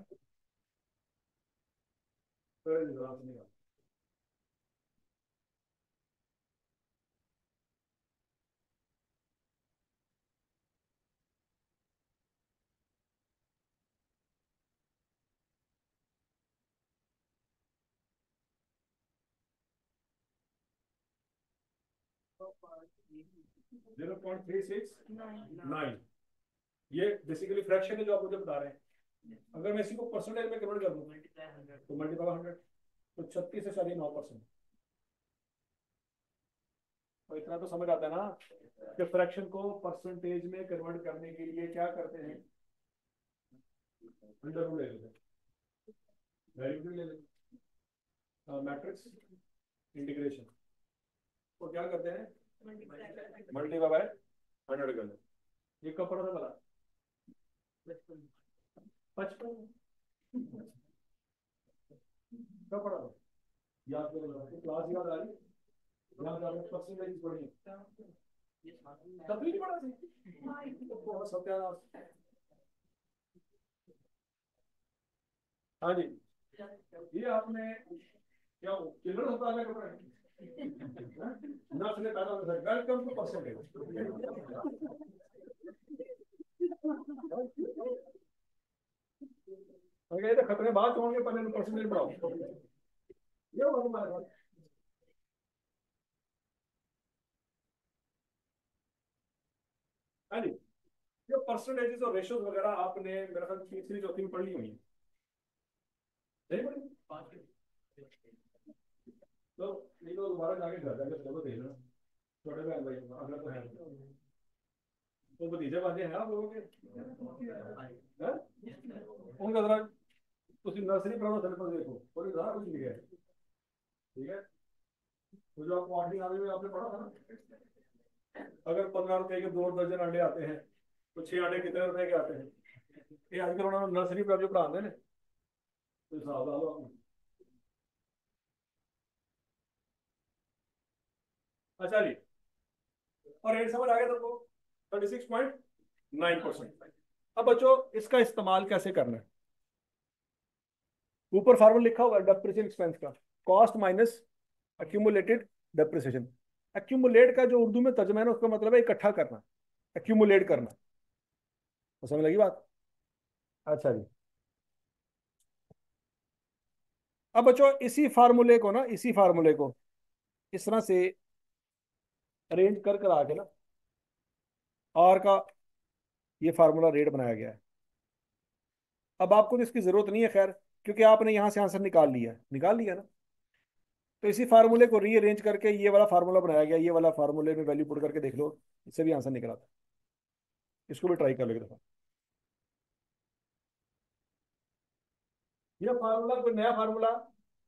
S1: 0.369। ये बेसिकली फ्रैक्शन है जो आप मुझे बता रहे हैं। अगर मैं इसी को परसेंटेज में कन्वर्ट कर दूं तो मल्टीप्लाई 100, तो 36.9%। और इतना तो समझ आता है ना कि फ्रैक्शन को परसेंटेज में कन्वर्ट करने के लिए क्या करते हैं? अंडर रूट ले लेते हैं, वैल्यू ले लेते हैं, मैट्रिक्स इंटीग्रेशन को क्या करते हैं? मल्टीप्लाई बाय 100 कर लेते। ये कब पढ़ा था भला? 55। कब पढ़ा था? याद करो, क्लास याद आ रही? याद आ रही? परसेंटेज पढ़ी तब भी नहीं पढ़ा थी? तो बहुत सत्यानाश। हाँ जी, ये आपने क्या चिल्ड्रन अस्पताल में कपड़े नर्स ने पैदा कर वेलकम टू परसेंटेज। ये तो खतरे बात होंगे पहले परसेंटेज बढ़ाओ। ये होगा तुम्हारे पास। हाँ जी, ये परसेंटेजेस और रेशियोज वगैरह आपने मेरे ख्याल तीसरी चौथी में पढ़ ली हुई है, नहीं पढ़ी? तो नहीं तो दोबारा जाके घर जाके सिलेबस देख लेना। छोटे बहन भाई अगला तो है, तो भतीजे बाजे हैं आप लोगों के हैं? उनका जरा ਤੁਸੀਂ नर्सरी पढ़ो सिलेबस देखो और सारा कुछ लिखा है, ठीक है? तो जो आपको 8वीं 9वीं में आपने पढ़ा था ना, अगर 15 रुपए के 2 दर्जन अंडे आते हैं तो 6 अंडे कितने रुपए के आते हैं? ये आजकल उन्होंने नर्सरी पर जो पढ़ाते हैं ना, तो हिसाब डालो आपने। अच्छा जी, और रेट समझ आ गया सबको? 36.9%। अब बच्चों इसका इस्तेमाल कैसे करना है? ऊपर फार्मूला लिखा हुआ है डेप्रिसिएशन एक्सपेंस का, cost minus accumulated depreciation. Accumulate का जो उर्दू में तर्जमा है ना, उसका मतलब है इकट्ठा करना, एक्यूमुलेट करना। तो समझ लगी बात? अच्छा जी, अब बच्चों इसी फार्मूले को ना, इसी फार्मूले को इस तरह से अरेंज कर कर आके ना, आर का ये फार्मूला रेट बनाया गया है। अब आपको तो इसकी जरूरत नहीं है खैर, क्योंकि आपने यहां से आंसर निकाल लिया ना। तो इसी फार्मूले को रीअरेंज करके ये वाला फार्मूला बनाया गया, ये वाला फार्मूले में वैल्यू पुट करके देख लो, इससे भी आंसर निकल आता है। इसको भी ट्राई कर लो एक दफा। ये फार्मूला कोई नया फार्मूला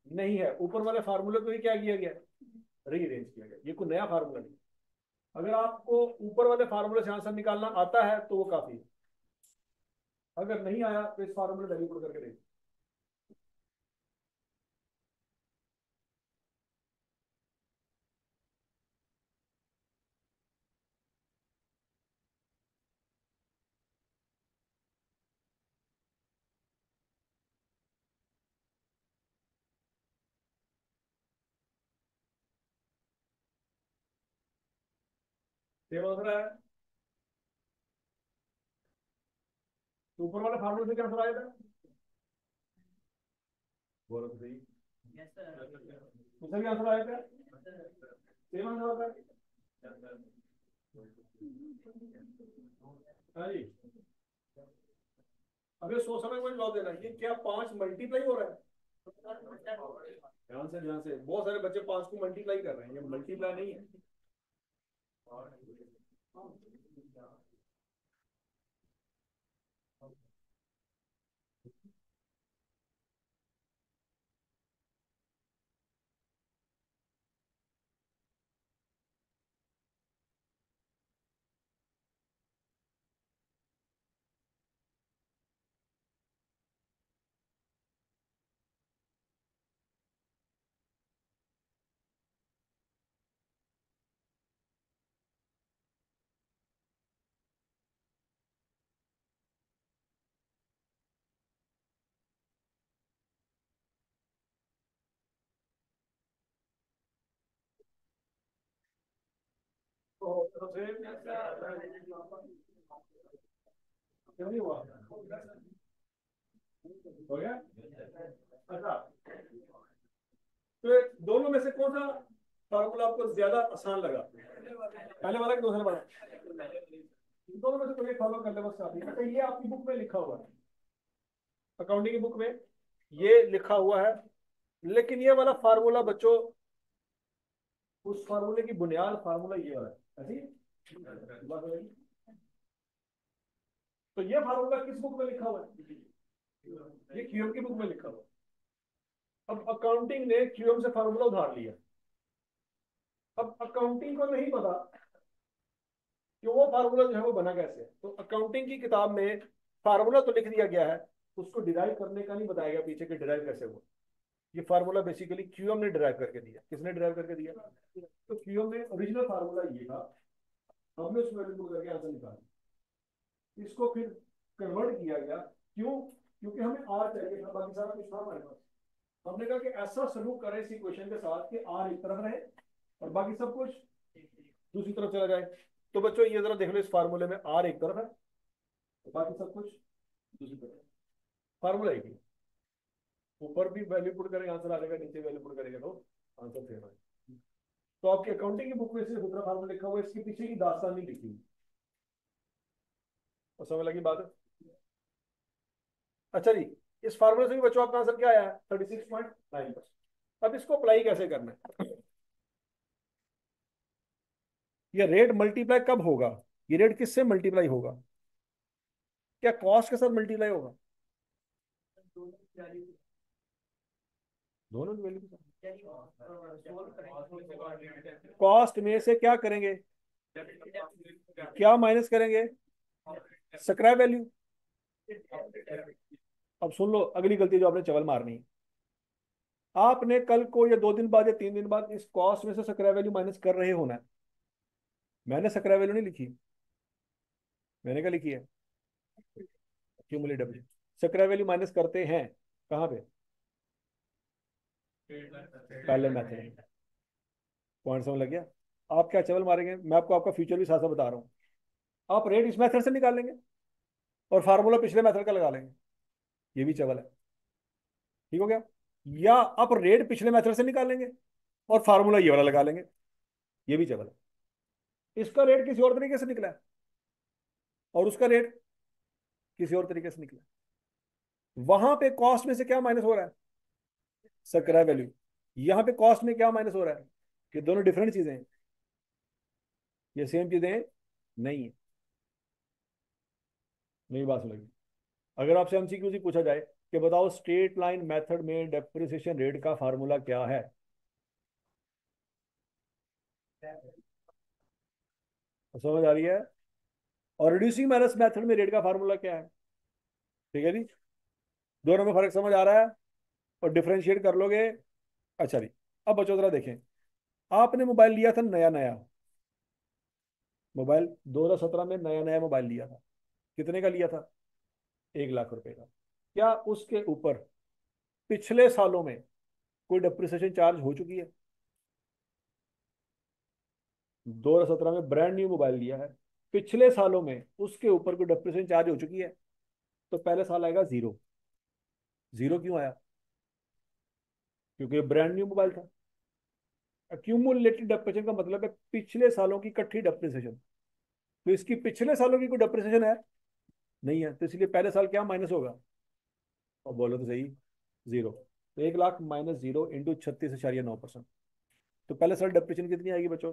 S1: नहीं है, ऊपर वाले फार्मूले को ही क्या किया गया, रीअरेंज किया गया। ये कोई नया फार्मूला नहीं। अगर आपको ऊपर वाले फार्मूले से आंसर निकालना आता है तो वो काफी है, अगर नहीं आया तो इस फार्मूले वैल्यू पुट करके देखो। सेम आंसर है, तो ऊपर वाले फार्मूले से क्या आंसर आया था? बोलो तो सही, उससे भी आंसर आया था, सेम आंसर आता है। हाँ जी, अभी सोच समझ में जवाब देना, ये क्या 5 मल्टीप्लाई हो रहा है? ध्यान से बहुत सारे बच्चे 5 को मल्टीप्लाई कर रहे हैं, ये मल्टीप्लाई नहीं है। तो सबसे क्यों नहीं हुआ, हो गया? अच्छा, तो ये दोनों में से कौन सा फार्मूला आपको ज्यादा आसान लगा, पहले वाला कि दूसरे वाला? दोनों में से कोई फॉलो कर ले बस काफी। अच्छा, ये आपकी बुक में लिखा हुआ है, अकाउंटिंग की बुक में ये लिखा हुआ है, लेकिन ये वाला फार्मूला बच्चों, उस फार्मूले की बुनियाद फार्मूला ये वाला है, ऐसी बात हो जाएगी। तो ये फार्मूला किस बुक में लिखा हुआ है? ये क्यूएम की बुक में लिखा हुआ है। अब अकाउंटिंग ने क्यूएम से फार्मूला उधार लिया। अब अकाउंटिंग को नहीं पता कि वो फार्मूला जो है वो बना कैसे है, तो अकाउंटिंग की किताब में फार्मूला तो लिख दिया गया है, उसको डिराइव करने का नहीं बताया गया पीछे के डिराइव कैसे हुआ। ये फार्मूला बेसिकली क्यूएम ने डिराइव करके दिया। किसने डिराइव करके दिया? तो क्यूएम ने ओरिजिनल फार्मूला ये था, हमने उसमें वैल्यू करके आंसर निकाला, इसको फिर कन्वर्ट किया गया। क्यों? क्योंकि हमें आर चाहिए था, बाकी सारा कुछ था हमारे पास। हमने कहा कि ऐसा सलूक करें इस इक्वेशन के साथ कि आर एक तरफ रहे और बाकी सब कुछ दूसरी तरफ चला जाए। तो बच्चों ये जरा देख लो, इस फार्मूले में आर एक तरफ है और बाकी सब कुछ दूसरी तरफ। फार्मूला एक ही, ऊपर भी वैल्यू पुट करेंगे आंसर आ जाएगा, नीचे वैल्यू पुट करेंगे तो आंसर सेम आएगा। तो आपकी अकाउंटिंग की बुक में से दूसरा फार्मूला लिखा हुआ है, इसके पीछे की दास्तान नहीं लिखी हुई। तो समझ लगी बात है? अच्छा जी, इस फार्मूले से भी बच्चों आपका आंसर क्या आया है? 36.9%। अब इसको अप्लाई कैसे करना है? ये रेट मल्टीप्लाई कब होगा? ये रेट किससे मल्टीप्लाई होगा? क्या कॉस्ट के साथ मल्टीप्लाई होगा? दोनों वैल्यू के साथ। कॉस्ट में से क्या करेंगे? क्या माइनस करेंगे? Scrap value. अब सुन लो अगली गलती जो आपने चवल मारनी है। आपने कल को या 2 दिन बाद या 3 दिन बाद इस कॉस्ट में से स्क्रैप वैल्यू माइनस कर रहे होना है। मैंने स्क्रैप वैल्यू नहीं लिखी, मैंने क्या लिखी है? क्यूमुलेटिव। स्क्रैप वैल्यू माइनस करते हैं कहाँ पे? पहले मेथड। पॉइंट समझ लग गया? आप क्या चवल मारेंगे, मैं आपको आपका फ्यूचर भी साथ साथ बता रहा हूँ। आप रेट इस मेथड से निकाल लेंगे और फार्मूला पिछले मेथड का लगा लेंगे, ये भी चवल है। ठीक हो गया? या आप रेट पिछले मेथड से निकाल लेंगे और फार्मूला ये वाला लगा लेंगे, ये भी चवल है। इसका रेट किसी और तरीके से निकला है और उसका रेट किसी और तरीके से निकला है। वहां पे कॉस्ट में से क्या माइनस हो रहा है? Scrap value. यहाँ पे कॉस्ट में क्या माइनस हो रहा है? कि दोनों डिफरेंट चीजें हैं, ये सेम चीजें नहीं है। नई बात सुनेगी। अगर आपसे एमसीक्यू से पूछा जाए कि बताओ स्ट्रेट लाइन मेथड में डेप्रिसिएशन रेट का फार्मूला क्या है, तो समझ आ रही है? और रिड्यूसिंग माइनस मेथड में रेट का फार्मूला क्या है? ठीक है जी, दोनों में फर्क समझ आ रहा है और डिफरेंशिएट कर लोगे। अच्छा जी, अब बच्चों जरा देखें, आपने मोबाइल लिया था नया नया, मोबाइल 2017 में नया नया मोबाइल लिया था। कितने का लिया था? 1 लाख रुपए का। क्या उसके ऊपर पिछले सालों में कोई डेप्रिसिएशन चार्ज हो चुकी है? 2017 में ब्रांड न्यू मोबाइल लिया है, पिछले सालों में उसके ऊपर कोई डेप्रिसिएशन चार्ज हो चुकी है? तो पहले साल आएगा जीरो। जीरो क्यों आया? क्योंकि ब्रांड न्यू मोबाइल था। एक्यूमुलेटेड डेप्रिसिएशन का मतलब है पिछले सालों की इकट्ठी डेप्रिसिएशन। तो इसकी पिछले सालों की कोई डेप्रिसिएशन है नहीं है, तो इसलिए पहले साल क्या माइनस होगा? और बोलो तो सही, जीरो। तो 1 लाख माइनस जीरो इंटू 36.9%। तो पहले साल डेप्रिसिएशन कितनी आएगी बच्चों?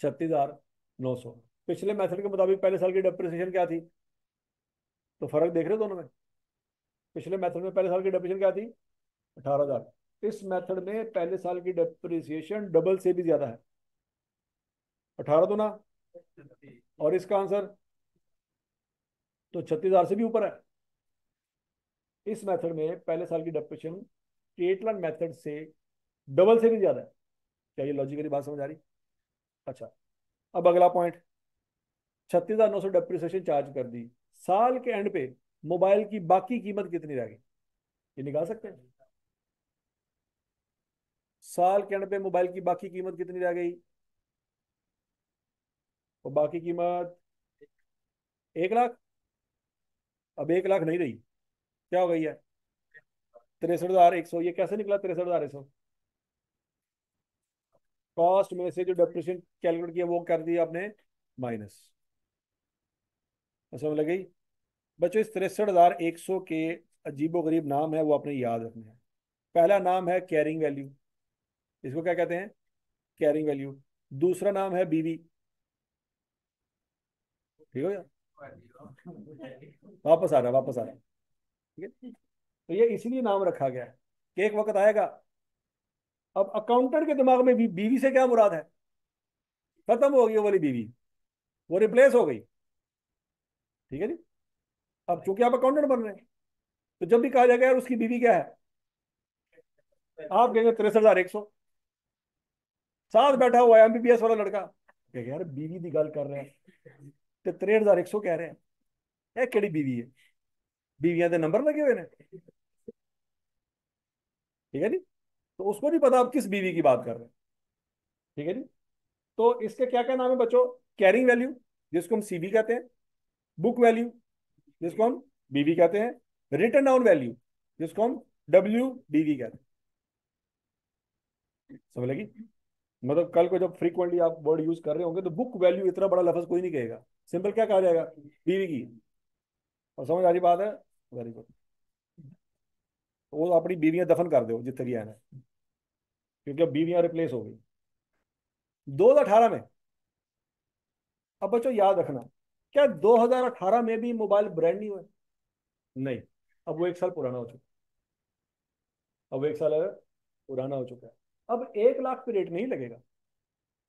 S1: 36,900। पिछले मेथड के मुताबिक पहले साल की डेप्रिसिएशन क्या थी? तो फर्क देख रहे हो दोनों में? पिछले मेथड में पहले साल की डेप्रिसिएशन क्या थी? 18,000। इस मेथड में पहले साल की डेप्रिसिएशन डबल से भी ज्यादा है, 18 तो ना, और इसका आंसर तो 36,000 से भी ऊपर है। इस मेथड में पहले साल की डेप्रिसिएशन केटलन मेथड से डबल से भी ज्यादा है। क्या ये लॉजिकली बात समझ आ रही? अच्छा, अब अगला पॉइंट, 36,900 डेप्रिसिएशन चार्ज कर दी, साल के एंड पे मोबाइल की बाकी कीमत कितनी रह गई? ये निकाल सकते हैं? साल के एंड पे मोबाइल की बाकी कीमत कितनी रह गई? और बाकी कीमत 1 लाख। अब 1 लाख नहीं रही, क्या हो गई है? 63,100। ये कैसे निकला 63,100? कॉस्ट में से जो डेप्रिसिएशन कैलकुलेट किया वो कर दिया आपने माइनस। समझ लग गई? बच्चों इस 63,100 के अजीबो गरीब नाम है, वो आपने याद रखने हैं। पहला नाम है कैरिंग वैल्यू, इसको क्या कहते हैं? Carrying value. दूसरा नाम है बीवी। ठीक हो गया? वापस आ रहा है, वापस आ रहा है। ठीक है, तो ये इसीलिए नाम रखा गया है कि एक वक्त आएगा। अब अकाउंटेंट के दिमाग में भी बीवी से क्या मुराद है? खत्म हो गई वो वाली बीवी, वो रिप्लेस हो गई। ठीक है जी? अब चूंकि आप अकाउंटेंट बन रहे हैं, तो जब भी कहा जाएगा यार उसकी बीवी क्या है, आप कहेंगे 63,100। साथ बैठा हुआ है एमबीबीएस वाला लड़का, कहेगा यार बीवी की गल कर रहे हैं तो 63,100 कह रहे हैं, ये केड़ी बीवी है? बीवियां के नंबर लगे हुए ने? ठीक है जी। तो उसको नहीं पता आप किस बीवी की बात कर रहे हैं। ठीक है जी। तो इसके क्या क्या नाम है बच्चों? कैरिंग वैल्यू, जिसको हम सीवी कहते हैं। बुक वैल्यू, जिसको हम बीवी कहते हैं। रिटर्न डाउन वैल्यू, जिसको हम डब्ल्यू डीवी कहते हैं। समझ लगी? मतलब कल को जब फ्रीक्वेंटली आप वर्ड यूज कर रहे होंगे तो बुक वैल्यू इतना बड़ा लफ्ज कोई नहीं कहेगा। सिंपल क्या कहा जाएगा? बीवी की। और समझ आ रही बात है? Very good. तो वो अपनी बीवियां दफन कर दो जितने भी है ना, क्योंकि अब बीवियां रिप्लेस हो गई 2018 में। अब बच्चों याद रखना, क्या 2018 में भी मोबाइल ब्रांड न्यू है? नहीं। अब वो एक साल पुराना हो चुका है। अब वो एक साल पुराना हो चुका है। अब 1 लाख पे रेट नहीं लगेगा।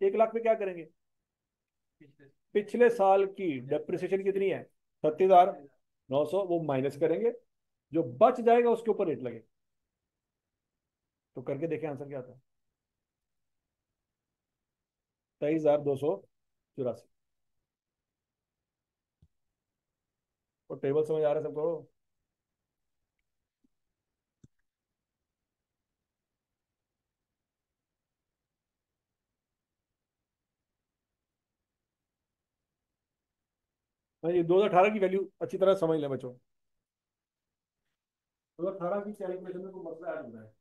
S1: 1 लाख पे क्या करेंगे? पिछले साल की डेप्रिसिएशन कितनी है? 37,900, वो माइनस करेंगे। जो बच जाएगा उसके ऊपर रेट लगेगा। तो करके देखें आंसर क्या आता है। 23,284। तो टेबल समझ आ रहा है सबको? हाँ, ये 2018 की वैल्यू अच्छी तरह समझ लें बच्चों। 2018 की कैलकुलेशन में कोई मसला ऐड होता है?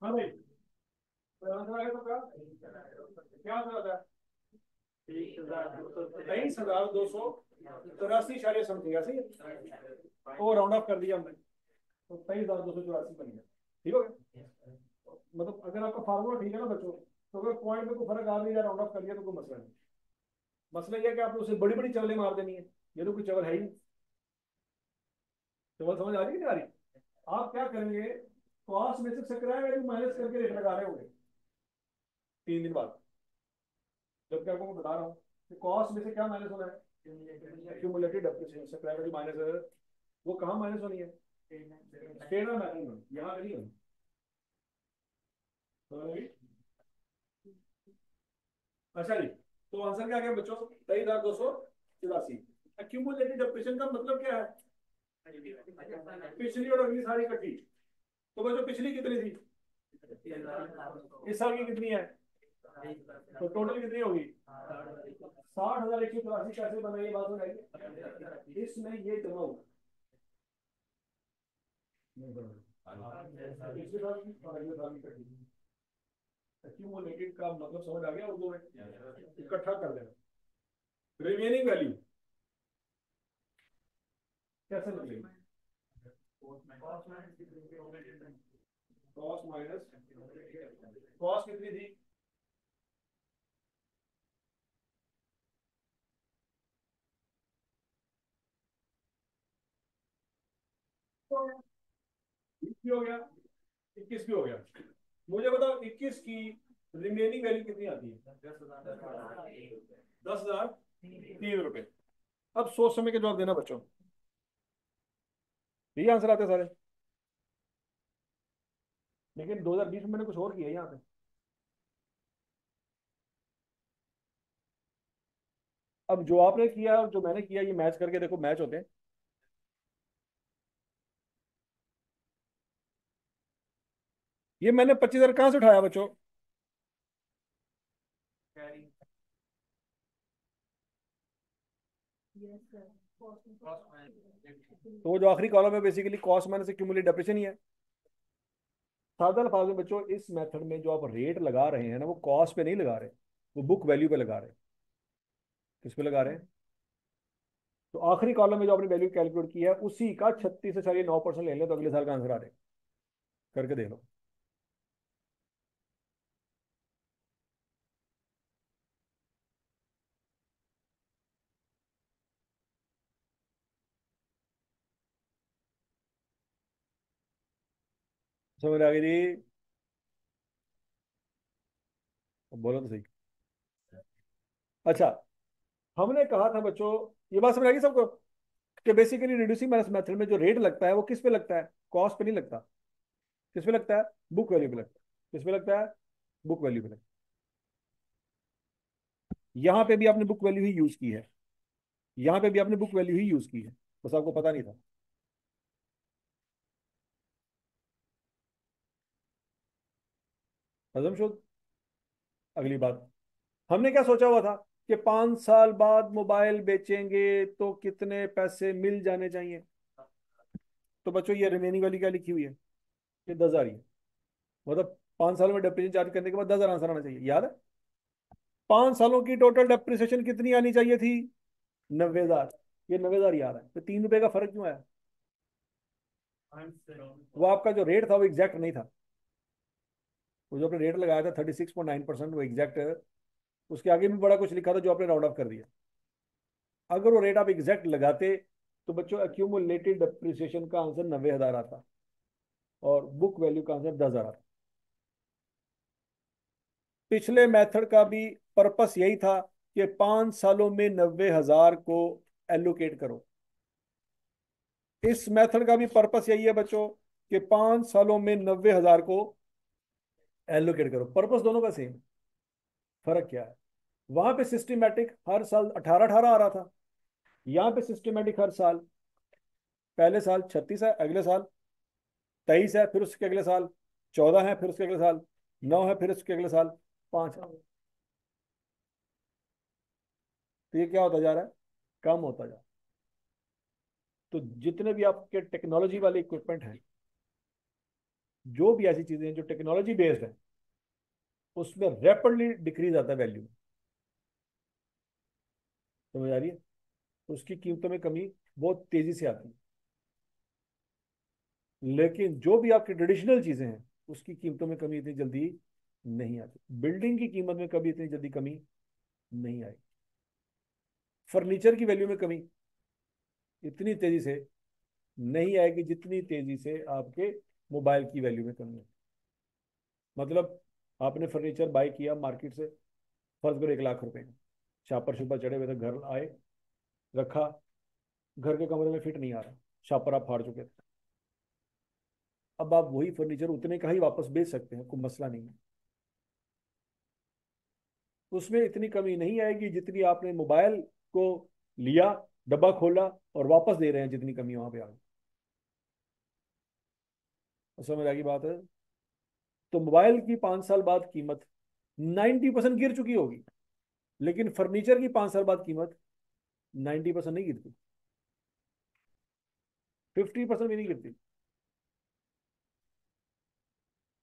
S1: हाँ भाई, तो आंसर आएगा तो क्या आंसर आता है? 23,284 समथिंग ऐसे ही है। वो राउंड ऑफ कर दिया हमने, तो 23,284 बन गया। ठीक हो गया? मतलब अगर आपका फार्मूला ठीक है ना बच्चों, तो अगर पॉइंट में कोई फर्क आ भी जाए, राउंड ऑफ कर दिया तो कोई मसला नहीं। मसला यह है कि आपने उसे बड़ी बड़ी चवलें मार देनी है। ये तो कोई चवल है ही नहीं। चवल समझ आ रही है कि नहीं आ रही? आप क्या करेंगे? कॉस्ट में से सक्राया वैल्यू माइनस करके रेट लगा रहे होंगे 3 दिन बाद। जबकि आपको मैं बता रहा हूँ कि कॉस्ट में से क्या माइनस होना है? Accumulated depreciation, scrap value minus. वो कहाँ माइनस होनी है? स्टेट में मैपिंग होनी, यहाँ पे नहीं होनी। समझ? अच्छा जी, तो आंसर क्या गया बच्चों? 23,284। एक्यूमुलेटेड डेप्रिसिएशन का मतलब क्या है? पिछली और अगली सारी इकट्ठी। तो बच्चों पिछली कितनी थी? इस साल की कितनी है? तो टोटल कितनी होगी? 60,184 कैसे बना, ये बात बताइए। इसमें ये जमा होगा पिछले साल की और अगले साल की इकट्ठी। एक्यूमुलेटेड का मतलब समझ आ गया उर्दू में? इकट्ठा कर देना। रिमेनिंग वैल्यू कैसे निकलेगी? कॉस्ट माइनस कॉस्ट कितनी थी? तो 20 भी हो गया, 21 भी हो गया। मुझे बताओ 21 की रिमेनिंग वैल्यू कितनी आती है? 10,003 रुपए। अब सोच समझ के जवाब देना बच्चों। यही आंसर आते हैं सारे। लेकिन 2020 में मैंने कुछ और किया है यहाँ पे। अब जो आपने किया और जो मैंने किया, ये मैच करके देखो, मैच होते हैं। ये मैंने 25,000 कहाँ से उठाया बच्चों? तो वो जो आखिरी कॉलम है basically cost minus accumulated depreciation ही है। सादा अल्फाज में बच्चों इस मेथड में जो आप रेट लगा रहे हैं ना वो कॉस्ट पे नहीं लगा रहे, वो बुक वैल्यू पे लगा रहे हैं। किस पे लगा रहे हैं? तो आखिरी कॉलम में जो आपने वैल्यू कैलकुलेट की है उसी का 36 से 9% ले लें तो अगले साल का आंसर आ जाए। करके देख लो। समझ आ गई जी? बोलो तो सही। अच्छा, हमने कहा था बच्चों, ये बात समझ आ गई सबको, कि बेसिकली रिड्यूसिंग माइनस मेथड में जो रेट लगता है वो किस पे लगता है? कॉस्ट पे नहीं लगता। किस पे लगता है? बुक वैल्यू पे लगता है। किस पे लगता है? बुक वैल्यू पे लगता है। यहां पे भी आपने बुक वैल्यू ही यूज की है, यहां पे भी आपने बुक वैल्यू ही यूज की है, बस आपको पता नहीं था। हजम शुद। अगली बात, हमने क्या सोचा हुआ था कि 5 साल बाद मोबाइल बेचेंगे तो कितने पैसे मिल जाने चाहिए। तो बच्चों ये रिमेनिंग वाली क्या लिखी हुई है? ये 10,000 ही है। मतलब 5 सालों में डेप्रिसिएशन चार्ज करने के बाद 10,000 आंसर आना चाहिए, याद है? 5 सालों की टोटल डेप्रिसिएशन कितनी आनी चाहिए थी? 90,000। ये 90,000 याद है, तो 3 रुपए का फर्क क्यों आया? वो आपका जो रेट था वो एग्जैक्ट नहीं था। वो जो आपने रेट लगाया था 36.9%, वो एग्जैक्ट है। उसके आगे भी बड़ा कुछ लिखा था जो आपने राउंड ऑफ कर दिया। अगर वो रेट आप एग्जैक्ट लगाते तो बच्चों एक्यूमुलेटेड डेप्रिसिएशन का आंसर 90,000 आता और बुक वैल्यू का आंसर 10,000 आता। पिछले मेथड का भी पर्पस यही था कि 5 सालों में 90,000 को एलोकेट करो। इस मेथड का भी पर्पस यही है बच्चों कि 5 सालों में 90,000 को एलोकेट करो। पर्पस दोनों का सेम। फर्क क्या है? वहां पे सिस्टमेटिक हर साल 18 18 आ रहा था, यहाँ पे सिस्टमेटिक हर साल, पहले साल 36 है, अगले साल 23 है, फिर उसके अगले साल 14 है, फिर उसके अगले साल 9 है, फिर उसके अगले साल 5 है। तो ये क्या होता जा रहा है? कम होता जा रहा है। तो जितने भी आपके टेक्नोलॉजी वाले इक्विपमेंट हैं, जो भी ऐसी चीजें हैं जो टेक्नोलॉजी बेस्ड है, उसमें रैपिडली डिक्रीज आता है वैल्यू। समझ आ रही है? उसकी कीमतों में कमी बहुत तेजी से आती है। लेकिन जो भी आपकी ट्रेडिशनल चीजें हैं उसकी कीमतों में कमी इतनी जल्दी नहीं आती। बिल्डिंग की कीमत में कभी इतनी जल्दी कमी नहीं आई। फर्नीचर की वैल्यू में कमी इतनी तेजी से नहीं आएगी जितनी तेजी से आपके मोबाइल की वैल्यू में कमी है। मतलब आपने फर्नीचर बाय किया मार्केट से, फर्ज करो 1 लाख रुपए का, शापर शुपर चढ़े हुए थे, घर आए, रखा, घर के कमरे में फिट नहीं आ रहा, शापर आप फाड़ चुके थे। अब आप वही फर्नीचर उतने का ही वापस बेच सकते हैं, कोई मसला नहीं है। उसमें इतनी कमी नहीं आएगी जितनी आपने मोबाइल को लिया, डब्बा खोला और वापस दे रहे हैं, जितनी कमी वहां पे आ गई। समझ आ गई बात है? तो मोबाइल की 5 साल बाद कीमत 90% गिर चुकी होगी, लेकिन फर्नीचर की 5 साल बाद कीमत 90% नहीं गिरती, 50% भी नहीं गिरती।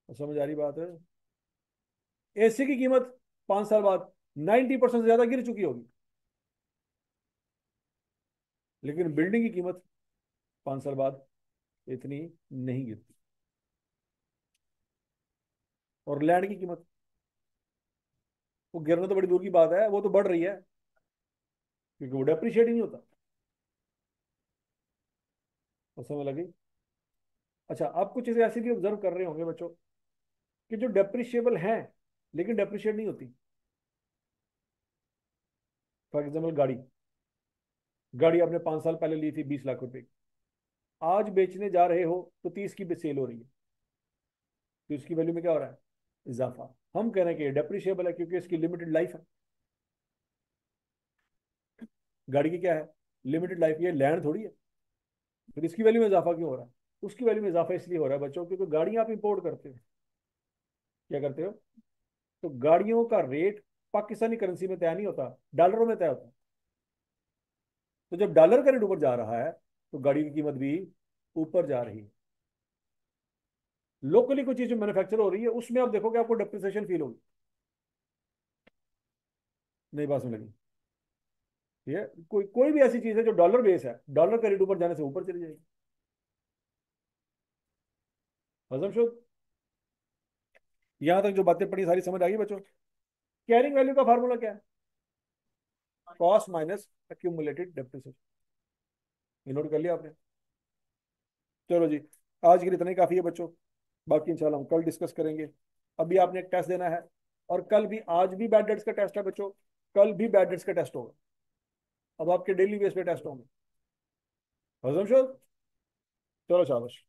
S1: समझ आ रही बात है? एसी की कीमत 5 साल बाद 90% से ज्यादा गिर चुकी होगी, लेकिन बिल्डिंग की कीमत 5 साल बाद इतनी नहीं गिरती। और लैंड की कीमत, वो गिरना तो बड़ी दूर की बात है, वो तो बढ़ रही है, क्योंकि वो डेप्रिशिएट ही नहीं होता। तो समझ लगी? अच्छा, आप कुछ चीजें ऐसी भी ऑब्जर्व कर रहे होंगे बच्चों कि जो डेप्रिशिएबल हैं लेकिन डेप्रिशिएट नहीं होती। फॉर एग्जाम्पल गाड़ी, गाड़ी आपने 5 साल पहले ली थी 20 लाख रुपए की, आज बेचने जा रहे हो तो 30 की सेल हो रही है, तो इसकी वैल्यू में क्या हो रहा है? इजाफा। हम कह रहे हैं कि डेप्रिशिएबल है क्योंकि इसकी लिमिटेड लाइफ है। गाड़ी की क्या है? Limited life. ये लैंड थोड़ी है। फिर इसकी वैल्यू में इजाफा क्यों हो रहा है? उसकी वैल्यू में इजाफा इसलिए हो रहा है बच्चों क्योंकि गाड़ियां आप इंपोर्ट करते हो। क्या करते हो? तो गाड़ियों का रेट पाकिस्तानी करेंसी में तय नहीं होता, डॉलरों में तय होता है। तो जब डॉलर का रेट ऊपर जा रहा है तो गाड़ी की कीमत भी ऊपर जा रही है। लोकली कोई चीज जो मैन्युफैक्चर हो रही है उसमें आप देखोगे आपको डेप्रिसिएशन फील होगी। नहीं बात समझ लगी। ठीक है, कोई कोई भी ऐसी चीज है जो डॉलर बेस है, डॉलर का रेट ऊपर जाने से ऊपर चली जाएगी। हजम शुद। यहां तक जो बातें पढ़ी सारी समझ आ गई बच्चों? कैरिंग वैल्यू का फार्मूला क्या है? Cost minus accumulated depreciation. ये नोट कर लिया आपने? चलो जी, आज के लिए इतना ही काफी है बच्चों। बाकी इंशाल्लाह हम कल डिस्कस करेंगे। अभी आपने एक टेस्ट देना है, और कल भी, आज भी बैड डेट्स का टेस्ट है बच्चों, कल भी बैड डेट्स का टेस्ट होगा। अब आपके डेली बेस पे टेस्ट होंगे। हजम शुद। चलो शाबाश।